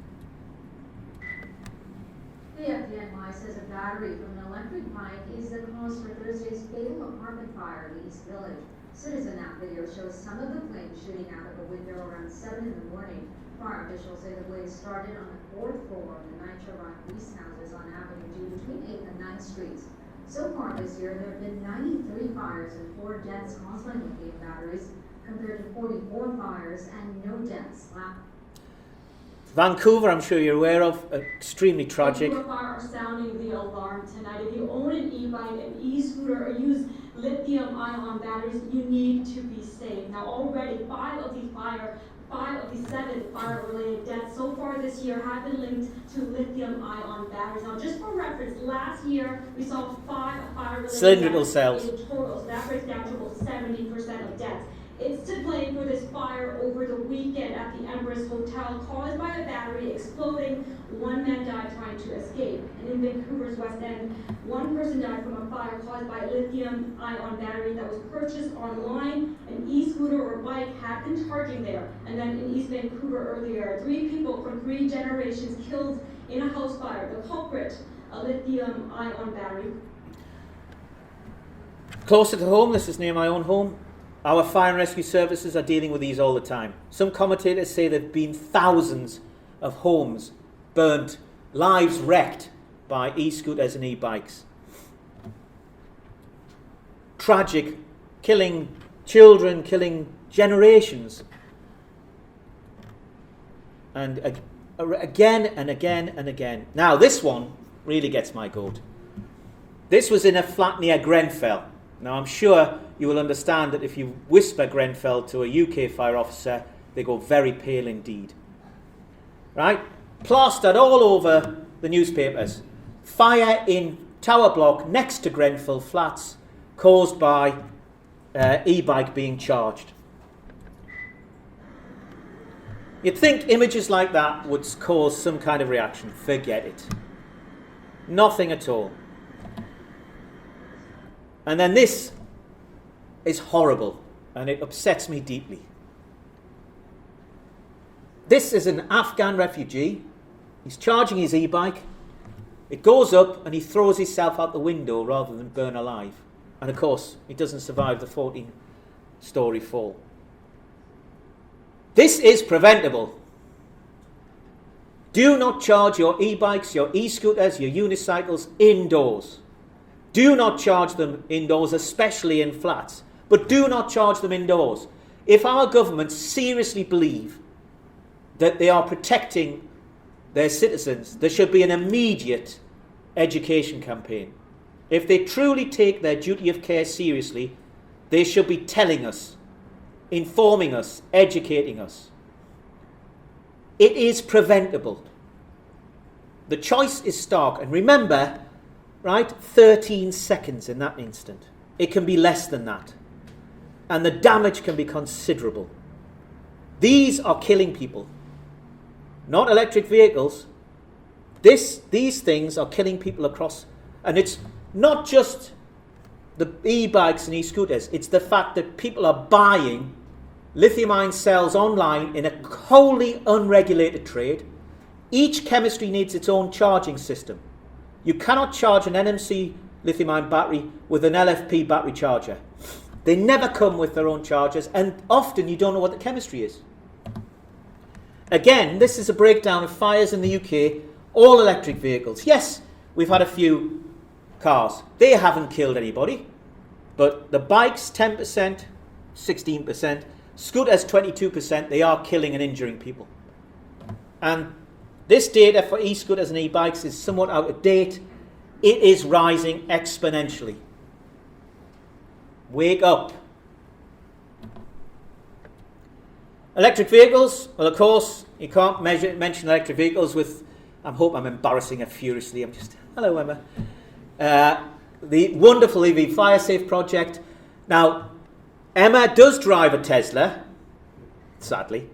[SPEAKER 6] The FDNY says a battery from an electric bike is the cause for Thursday's fatal apartment fire in East Village. Citizen app video shows some of the flames shooting out of a window around 7 in the morning. Fire officials say the blaze started on the 4th floor of the Nitro Rock East houses on Avenue G between 8th and 9th Streets. So far this year, there have been 93 fires and 4 deaths caused by lithium batteries, compared to 44 fires and no deaths.
[SPEAKER 2] Vancouver, I'm sure you're aware of, extremely tragic.
[SPEAKER 7] Vancouver Fire are sounding the alarm tonight. If you own an e-bike, an e-scooter, or use lithium-ion batteries, you need to be safe. Now already 5 of the 7 fire-related deaths so far this year have been linked to lithium-ion batteries. Now just for reference, last year we saw 5 fire-related
[SPEAKER 2] Cylindrical
[SPEAKER 7] deaths
[SPEAKER 2] cells.
[SPEAKER 7] in total, so that breaks down to about 70% of deaths. It's to blame for this fire over the weekend at the Empress Hotel caused by a battery exploding. 1 man died trying to escape. And in Vancouver's West End, 1 person died from a fire caused by a lithium-ion battery that was purchased online. An e-scooter or bike had been charging there. And then in East Vancouver earlier, 3 people from 3 generations killed in a house fire. The culprit, a lithium-ion battery.
[SPEAKER 2] Closer to home, this is near my own home. Our fire and rescue services are dealing with these all the time. Some commentators say there have been thousands of homes burnt, lives wrecked by e-scooters and e-bikes. Tragic, killing children, killing generations. And again and again and again. Now this one really gets my goat. This was in a flat near Grenfell. Now I'm sure you will understand that if you whisper Grenfell to a UK fire officer, they go very pale indeed. Right? Plastered all over the newspapers. Fire in tower block next to Grenfell flats caused by e-bike being charged. You'd think images like that would cause some kind of reaction. Forget it. Nothing at all. And then this is horrible, and it upsets me deeply. This is an Afghan refugee. He's charging his e-bike. It goes up, and he throws himself out the window rather than burn alive. And of course, he doesn't survive the 14-story fall. This is preventable. Do not charge your e-bikes, your e-scooters, your unicycles indoors. Do not charge them indoors, especially in flats. But do not charge them indoors. If our governments seriously believe that they are protecting their citizens, there should be an immediate education campaign. If they truly take their duty of care seriously, they should be telling us, informing us, educating us. It is preventable. The choice is stark. And remember, right, 13 seconds in that instant. It can be less than that. And the damage can be considerable. These are killing people. Not electric vehicles. These things are killing people across. And it's not just the e-bikes and e-scooters. It's the fact that people are buying lithium-ion cells online in a wholly unregulated trade. Each chemistry needs its own charging system. You cannot charge an NMC lithium-ion battery with an LFP battery charger. They never come with their own chargers, and often you don't know what the chemistry is. Again, this is a breakdown of fires in the UK, all electric vehicles. Yes, we've had a few cars. They haven't killed anybody, but the bikes, 10%, 16%, scooters, 22%, they are killing and injuring people. And this data for e-scooters and e-bikes is somewhat out of date. It is rising exponentially. Wake up. Electric vehicles, well, of course, you can't mention electric vehicles with, I hope I'm embarrassing her furiously, I'm just, hello Emma. The wonderful EV Fire Safe project. Now, Emma does drive a Tesla, sadly,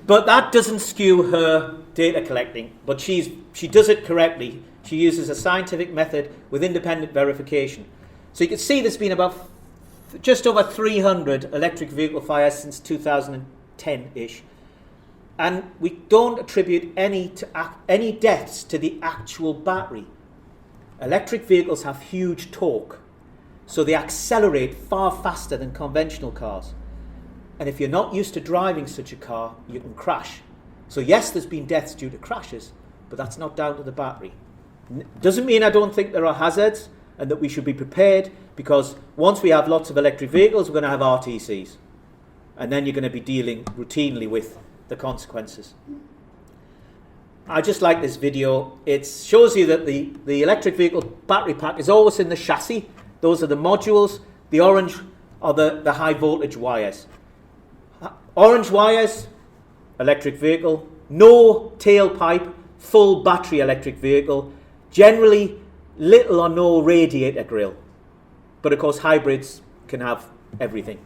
[SPEAKER 2] but that doesn't skew her data collecting, but she does it correctly. She uses a scientific method with independent verification. So you can see there's been about just over 300 electric vehicle fires since 2010-ish. And we don't attribute any deaths to the actual battery. Electric vehicles have huge torque, so they accelerate far faster than conventional cars. And if you're not used to driving such a car, you can crash. So yes, there's been deaths due to crashes, but that's not down to the battery. Doesn't mean I don't think there are hazards and that we should be prepared, because once we have lots of electric vehicles, we're going to have RTCs. And then you're going to be dealing routinely with the consequences. I just like this video. It shows you that the electric vehicle battery pack is always in the chassis. Those are the modules. The orange are the high voltage wires. Orange wires, electric vehicle. No tailpipe, full battery electric vehicle. Generally, little or no radiator grille. But of course, hybrids can have everything.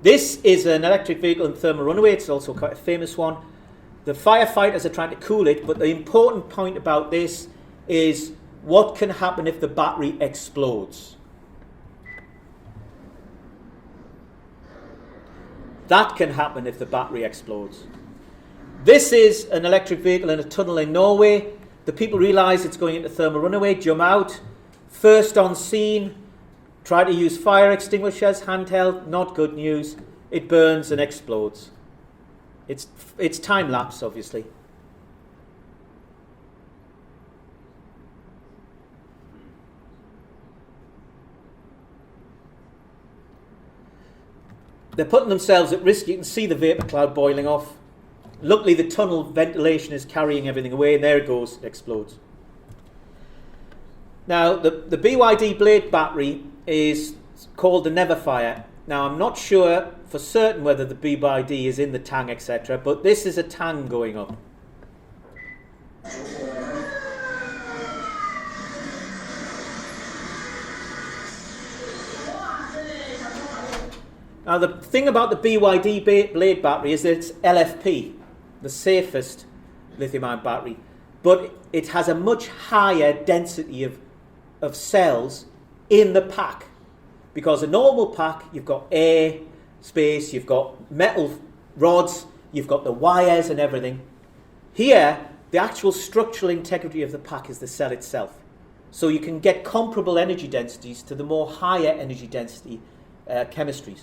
[SPEAKER 2] This is an electric vehicle in thermal runaway. It's also quite a famous one. The firefighters are trying to cool it, but the important point about this is what can happen if the battery explodes. That can happen if the battery explodes. This is an electric vehicle in a tunnel in Norway. The people realise it's going into thermal runaway, jump out. First on scene, try to use fire extinguishers, handheld, not good news. It burns and explodes. It's time-lapse, obviously. They're putting themselves at risk. You can see the vapour cloud boiling off. Luckily, the tunnel ventilation is carrying everything away, and there it goes, it explodes. Now, the BYD blade battery is called the Neverfire. Now, I'm not sure for certain whether the BYD is in the tang, etc., but this is a tang going up. Now, the thing about the BYD blade battery is that it's LFP, the safest lithium-ion battery, but it has a much higher density of cells in the pack. Because a normal pack, you've got air, space, you've got metal rods, you've got the wires and everything. Here, the actual structural integrity of the pack is the cell itself. So you can get comparable energy densities to the more higher energy density chemistries.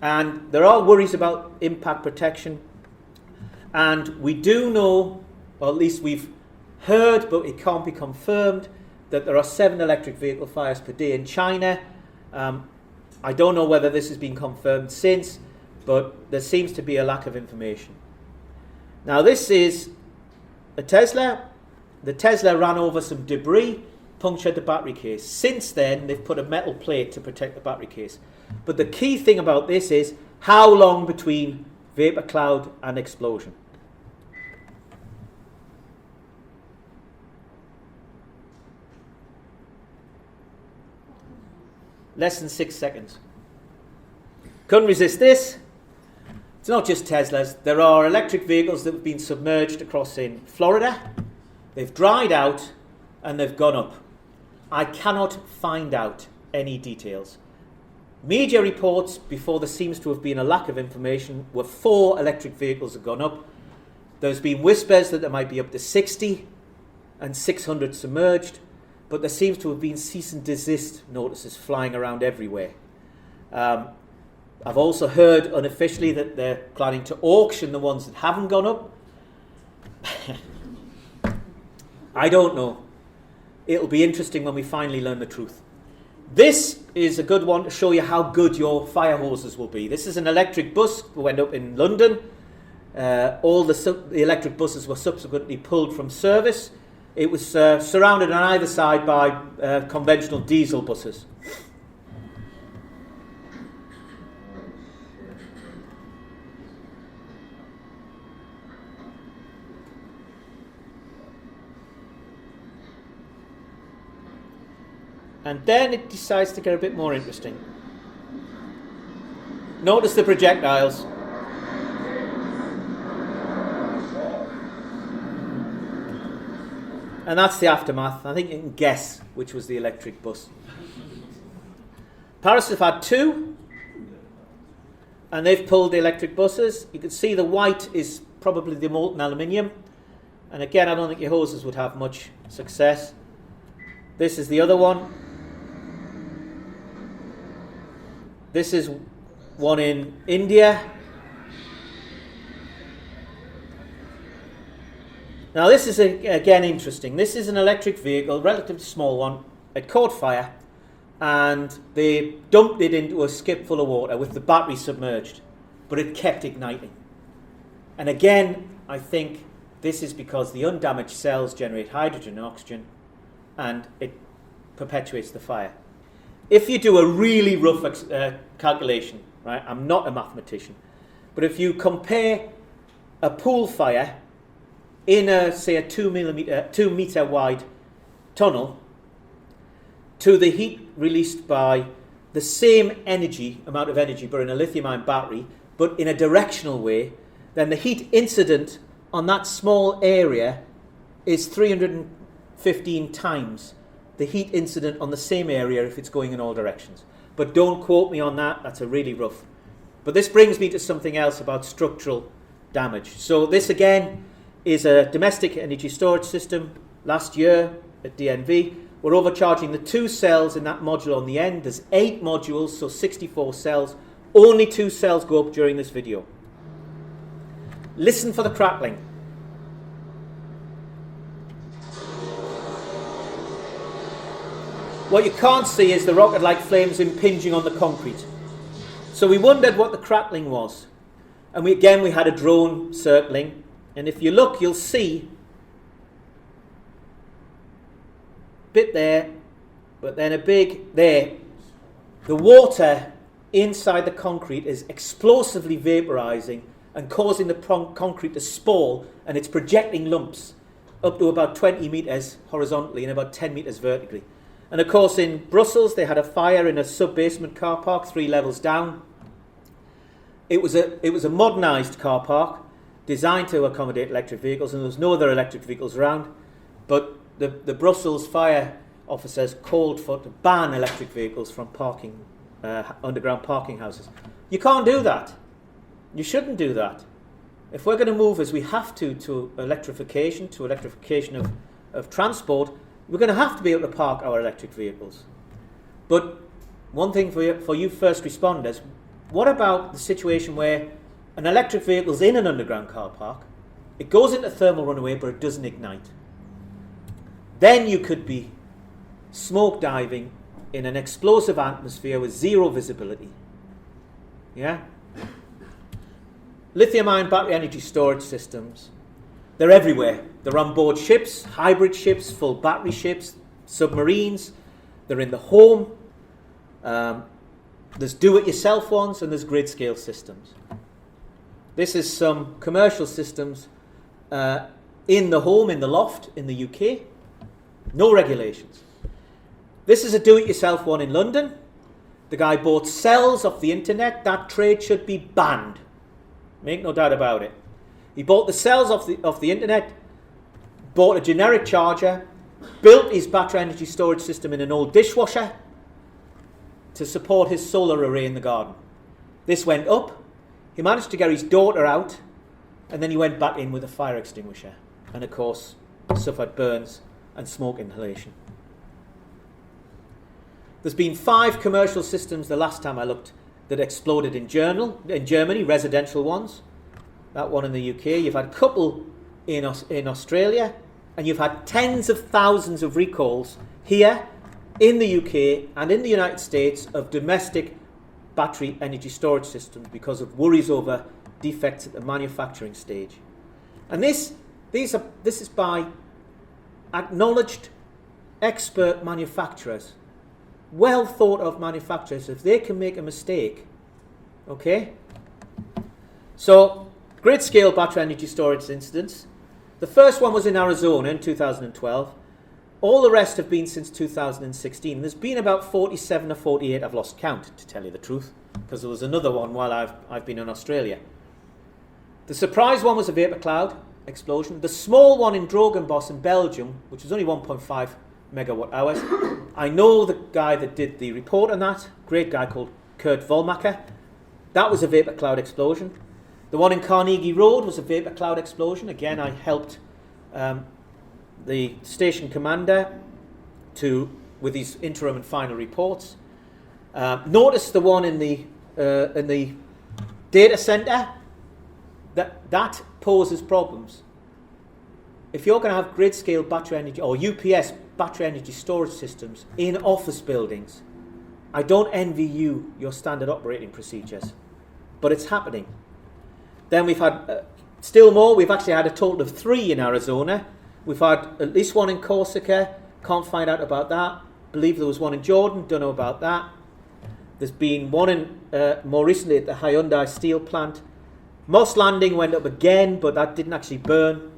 [SPEAKER 2] And there are worries about impact protection. And we do know, or at least we've heard, but it can't be confirmed, that there are 7 electric vehicle fires per day in China. I don't know whether this has been confirmed since, but there seems to be a lack of information. Now, this is a Tesla. The Tesla ran over some debris, punctured the battery case. Since then, they've put a metal plate to protect the battery case. But the key thing about this is how long between vapor cloud and explosion. Less than 6 seconds. Couldn't resist this. It's not just Teslas. There are electric vehicles that have been submerged across in Florida. They've dried out and they've gone up. I cannot find out any details. Media reports, before there seems to have been a lack of information, were 4 electric vehicles have gone up. There's been whispers that there might be up to 60 and 600 submerged. But there seems to have been cease and desist notices flying around everywhere. I've also heard unofficially that they're planning to auction the ones that haven't gone up. I don't know. It'll be interesting when we finally learn the truth. This is a good one to show you how good your fire hoses will be. This is an electric bus that went up in London. All the electric buses were subsequently pulled from service. It was surrounded on either side by conventional diesel buses. And then it decides to get a bit more interesting. Notice the projectiles. And that's the aftermath. I think you can guess which was the electric bus. Paris have had 2, and they've pulled the electric buses. You can see the white is probably the molten aluminium. And again, I don't think your hoses would have much success. This is the other one. This is one in India. Now this is again interesting. This is an electric vehicle, relatively small one. It caught fire and they dumped it into a skip full of water with the battery submerged, but it kept igniting. And again, I think This is because the undamaged cells generate hydrogen and oxygen, and it perpetuates the fire. If you do a really rough calculation, right, I'm not a mathematician, but if you compare a pool fire in say a 2 meter wide tunnel to the heat released by the same amount of energy, but in a lithium-ion battery, but in a directional way, then the heat incident on that small area is 315 times the heat incident on the same area if it's going in all directions. But don't quote me on that, that's a really rough. But this brings me to something else about structural damage. So this again is a domestic energy storage system. Last year at DNV, we're overcharging the 2 cells in that module on the end. There's 8 modules, so 64 cells. Only 2 cells go up during this video. Listen for the crackling. What you can't see is the rocket-like flames impinging on the concrete. So we wondered what the crackling was. And we had a drone circling. And if you look, you'll see a bit there, but then a big there. The water inside the concrete is explosively vaporizing and causing the concrete to spall, and it's projecting lumps up to about 20 meters horizontally and about 10 meters vertically. And of course in Brussels they had a fire in a sub-basement car park 3 levels down. It was a modernized car park designed to accommodate electric vehicles, and there was no other electric vehicles around, but the Brussels fire officers called to ban electric vehicles from parking underground parking houses. You can't do that. You shouldn't do that. If we're going to move as we have to electrification of transport, we're going to have to be able to park our electric vehicles. But one thing for you first responders, what about the situation where an electric vehicle is in an underground car park, it goes into thermal runaway but it doesn't ignite? Then you could be smoke diving in an explosive atmosphere with 0 visibility. Yeah? Lithium-ion battery energy storage systems, they're everywhere. They're on board ships, hybrid ships, full battery ships, submarines. They're in the home. There's do-it-yourself ones, and there's grid-scale systems. This is some commercial systems in the home, in the loft, in the UK. No regulations. This is a do-it-yourself one in London. The guy bought cells off the internet. That trade should be banned. Make no doubt about it. He bought the cells off the internet, bought a generic charger, built his battery energy storage system in an old dishwasher to support his solar array in the garden. This went up. He managed to get his daughter out, and then he went back in with a fire extinguisher, and of course suffered burns and smoke inhalation. There's been 5 commercial systems the last time I looked that exploded in Germany, residential ones. That one in the UK. You've had a couple in Australia, and you've had tens of thousands of recalls here in the UK and in the United States of domestic battery energy storage systems because of worries over defects at the manufacturing stage. And this is by acknowledged expert manufacturers, well thought of manufacturers. If they can make a mistake, okay? So, grid scale battery energy storage incidents. The first one was in Arizona in 2012. All the rest have been since 2016. There's been about 47 or 48. I've lost count, to tell you the truth, because there was another one while I've been in Australia. The surprise one was a vapour cloud explosion. The small one in Drogenbos in Belgium, which was only 1.5 megawatt hours. I know the guy that did the report on that, great guy called Kurt Vollmacher. That was a vapour cloud explosion. The one in Carnegie Road was a vapour cloud explosion. Again, I helped the station commander with his interim and final reports. Notice the one in the data centre. That poses problems. If you're going to have grid scale battery energy or UPS battery energy storage systems in office buildings, I don't envy you your standard operating procedures, but it's happening. Then we've had Still more, we've actually had a total of 3 in Arizona. We've had at least 1 in Corsica, can't find out about that. Believe there was 1 in Jordan, don't know about that. There's been 1 in, more recently at the Hyundai steel plant. Moss Landing went up again, but that didn't actually burn.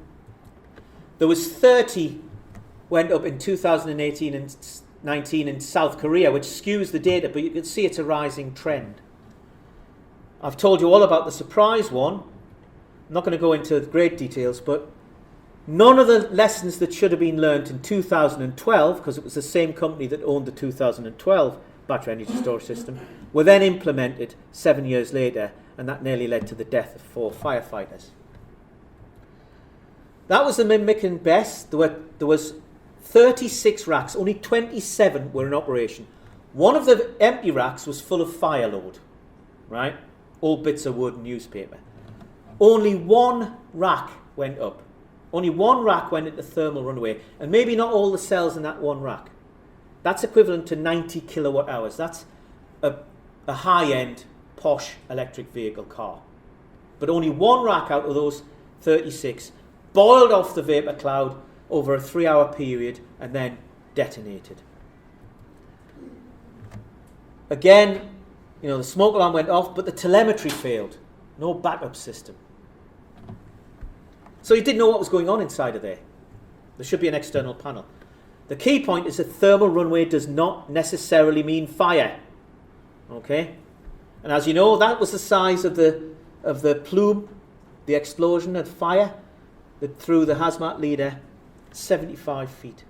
[SPEAKER 2] There was 30 went up in 2018 and 19 in South Korea, which skews the data, but you can see it's a rising trend. I've told you all about the surprise one. I'm not going to go into great details, but none of the lessons that should have been learnt in 2012, because it was the same company that owned the 2012 battery energy storage system, were then implemented 7 years later, and that nearly led to the death of 4 firefighters. That was the McMicken best. There was 36 racks, only 27 were in operation. One of the empty racks was full of fire load, right? Old bits of wood and newspaper. Only 1 rack went up. Only 1 rack went into thermal runaway, and maybe not all the cells in that 1 rack. That's equivalent to 90 kilowatt hours. That's a high-end, posh electric vehicle car. But only 1 rack out of those 36 boiled off the vapour cloud over a 3-hour period and then detonated. Again, you know, the smoke alarm went off, but the telemetry failed. No backup system. So you didn't know what was going on inside of there. There should be an external panel. The key point is that thermal runaway does not necessarily mean fire. Okay? And as you know, that was the size of the plume, the explosion of fire that threw the hazmat leader 75 feet.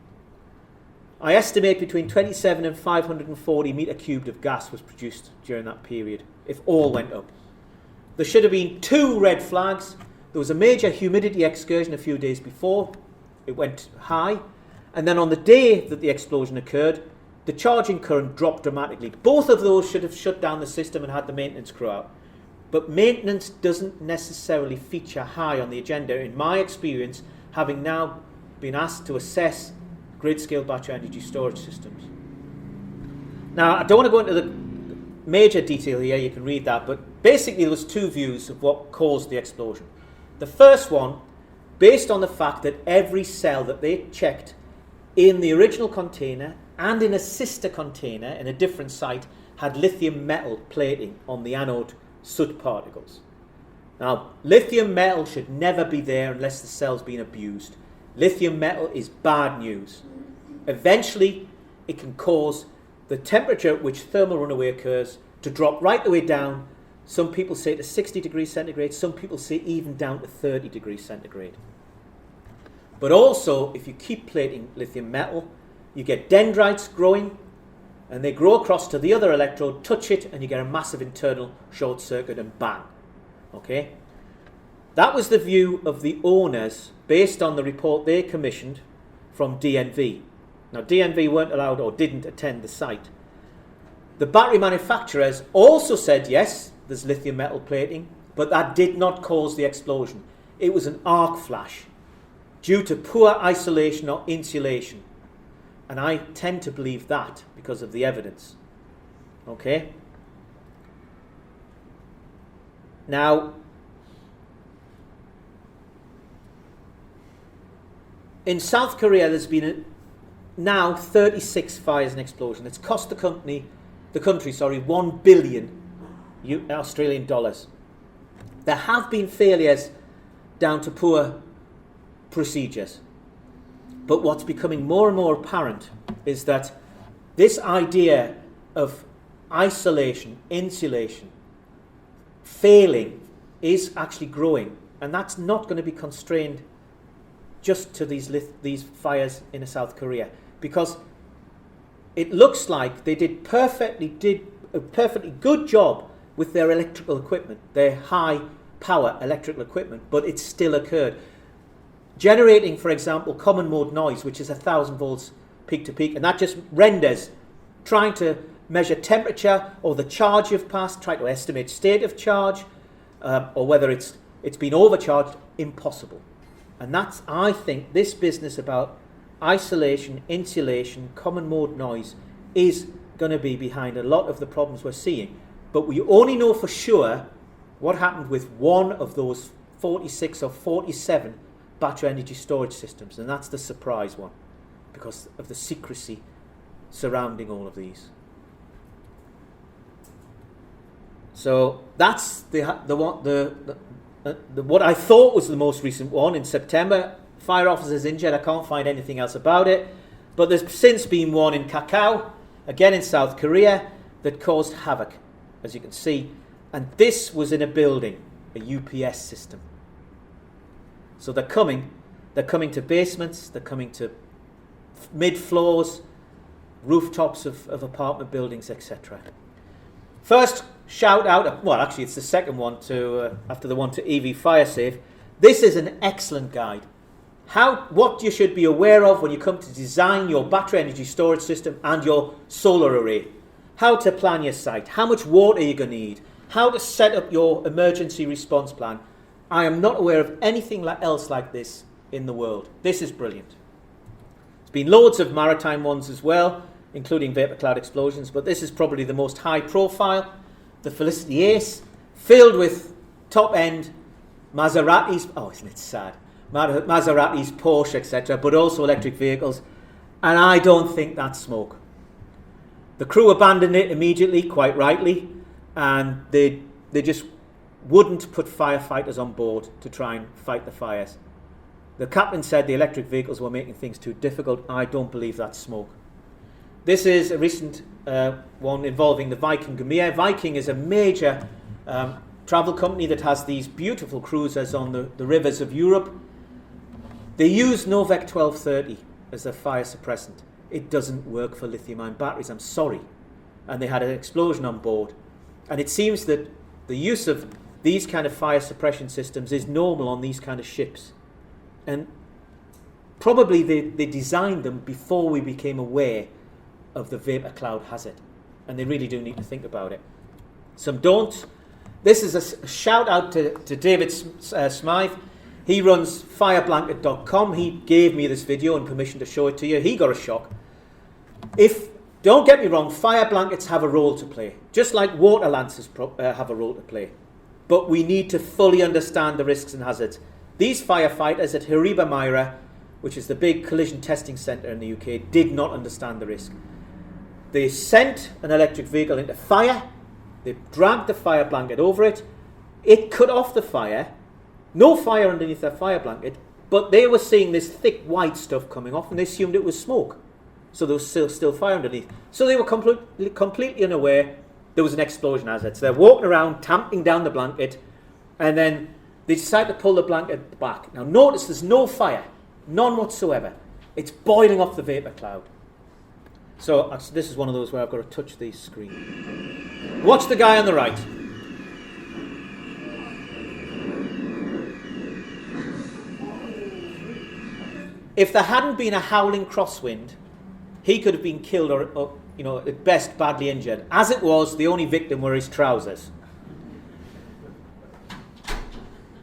[SPEAKER 2] I estimate between 27 and 540 metre cubed of gas was produced during that period, if all went up. There should have been 2 red flags. There was a major humidity excursion a few days before. It went high. And then on the day that the explosion occurred, the charging current dropped dramatically. Both of those should have shut down the system and had the maintenance crew out. But maintenance doesn't necessarily feature high on the agenda, in my experience, having now been asked to assess grid-scale battery energy storage systems. Now, I don't want to go into the major detail here, you can read that, but basically there was 2 views of what caused the explosion. The first one, based on the fact that every cell that they checked in the original container and in a sister container in a different site had lithium metal plating on the anode soot particles. Now, lithium metal should never be there unless the cell's been abused. Lithium metal is bad news. Eventually, it can cause the temperature at which thermal runaway occurs to drop right the way down. Some people say to 60 degrees centigrade, some people say even down to 30 degrees centigrade. But also, if you keep plating lithium metal, you get dendrites growing, and they grow across to the other electrode, touch it, and you get a massive internal short circuit and bang. Okay? That was the view of the owners based on the report they commissioned from DNV. Now, DNV weren't allowed or didn't attend the site. The battery manufacturers also said, yes, there's lithium metal plating, but that did not cause the explosion. It was an arc flash due to poor isolation or insulation. And I tend to believe that because of the evidence. Okay? Now, in South Korea, there's been now 36 fires and explosions. It's cost the country, 1 billion Australian dollars. There have been failures down to poor procedures. But what's becoming more and more apparent is that this idea of isolation, insulation, failing is actually growing. And that's not going to be constrained just to these fires in South Korea. Because it looks like they did a perfectly good job with their electrical equipment, their high power electrical equipment, but it still occurred. Generating, for example, common mode noise, which is 1,000 volts peak to peak, and that just renders trying to measure temperature or the charge you've passed, try to estimate state of charge, or whether it's been overcharged, impossible. And that's, I think, this business about isolation, insulation, common mode noise is going to be behind a lot of the problems we're seeing. But we only know for sure what happened with one of those 46 or 47 battery energy storage systems, and that's the surprise one because of the secrecy surrounding all of these. So that's what I thought was the most recent one in September. Fire officers injured. I can't find anything else about it. But there's since been one in Kakao, again in South Korea, that caused havoc, as you can see. And this was in a building, a UPS system. So they're coming to basements, they're coming to mid-floors, rooftops of apartment buildings, etc. First, shout out, well actually it's the second one after the one to EV Fire Safe. This is an excellent guide. What you should be aware of when you come to design your battery energy storage system and your solar array. How to plan your site, how much water you're going to need, how to set up your emergency response plan. I am not aware of anything else like this in the world. This is brilliant. There's been loads of maritime ones as well, including vapor cloud explosions, but this is probably the most high profile. The Felicity Ace, filled with top-end Maseratis, oh isn't it sad, Maseratis, Porsche, etc., but also electric vehicles, and I don't think that's smoke. The crew abandoned it immediately, quite rightly, and they just wouldn't put firefighters on board to try and fight the fires. The captain said the electric vehicles were making things too difficult. I don't believe that's smoke. This is a recent one involving the Viking Gumea. Viking is a major travel company that has these beautiful cruisers on the rivers of Europe. They use Novec 1230 as their fire suppressant. It doesn't work for lithium-ion batteries, I'm sorry. And they had an explosion on board. And it seems that the use of these kind of fire suppression systems is normal on these kind of ships. And probably they designed them before we became aware of the vapor cloud hazard. And they really do need to think about it. Some don't. This is a shout out to David Smythe. He runs fireblanket.com. He gave me this video and permission to show it to you. He got a shock. Don't get me wrong, fire blankets have a role to play, just like water lances have a role to play. But we need to fully understand the risks and hazards. These firefighters at Hariba Myra, which is the big collision testing centre in the UK, did not understand the risk. They sent an electric vehicle into fire. They dragged the fire blanket over it. It cut off the fire. No fire underneath their fire blanket, but they were seeing this thick white stuff coming off and they assumed it was smoke. So there was still fire underneath. So they were completely unaware there was an explosion hazard. So they're walking around, tamping down the blanket, and then they decide to pull the blanket back. Now notice there's no fire, none whatsoever. It's boiling off the vapor cloud. So this is one of those where I've got to touch the screen. Watch the guy on the right. If there hadn't been a howling crosswind, he could have been killed or at best badly injured. As it was, the only victim were his trousers.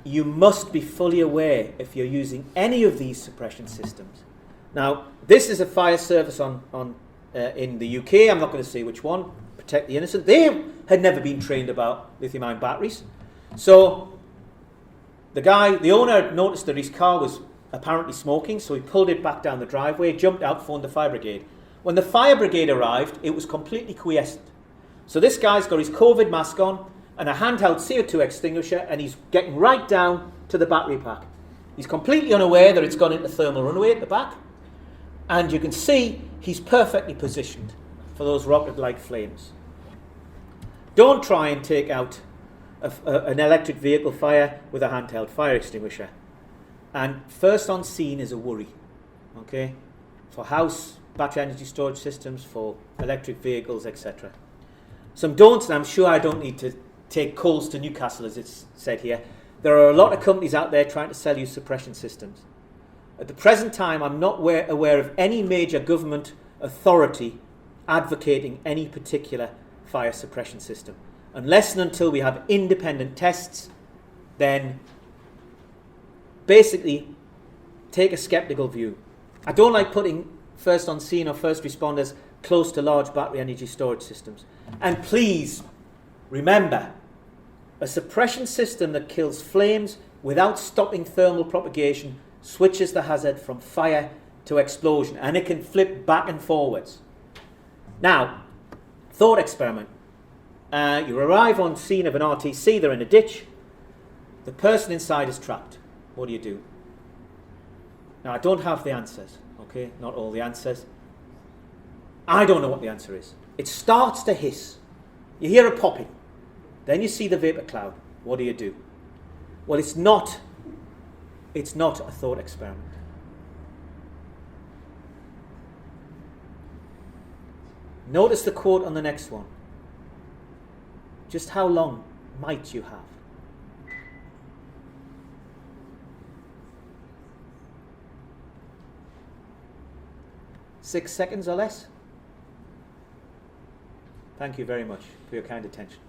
[SPEAKER 2] You must be fully aware if you're using any of these suppression systems. Now, this is a fire service in the UK. I'm not going to say which one. Protect the innocent. They had never been trained about lithium-ion batteries. So the owner noticed that his car was apparently smoking, so he pulled it back down the driveway, jumped out, phoned the fire brigade. When the fire brigade arrived, it was completely quiescent. So this guy's got his COVID mask on and a handheld CO2 extinguisher, and he's getting right down to the battery pack. He's completely unaware that it's gone into thermal runaway at the back, and you can see he's perfectly positioned for those rocket-like flames. Don't try and take out an electric vehicle fire with a handheld fire extinguisher. And first on scene is a worry, okay, for house, battery energy storage systems, for electric vehicles, etc. Some don'ts, and I'm sure I don't need to take calls to Newcastle, as it's said here. There are a lot of companies out there trying to sell you suppression systems. At the present time, I'm not aware of any major government authority advocating any particular fire suppression system. Unless and until we have independent tests, then basically take a skeptical view. I don't like putting first on scene or first responders close to large battery energy storage systems. And please remember, a suppression system that kills flames without stopping thermal propagation, switches the hazard from fire to explosion, and it can flip back and forwards. Now, thought experiment. You arrive on scene of an RTC, they're in a ditch, the person inside is trapped. What do you do? Now, I don't have the answers, okay? Not all the answers. I don't know what the answer is. It starts to hiss. You hear a popping. Then you see the vapour cloud. What do you do? Well, it's not a thought experiment. Notice the quote on the next one. Just how long might you have? (6 seconds or less? Thank you very much for your kind attention.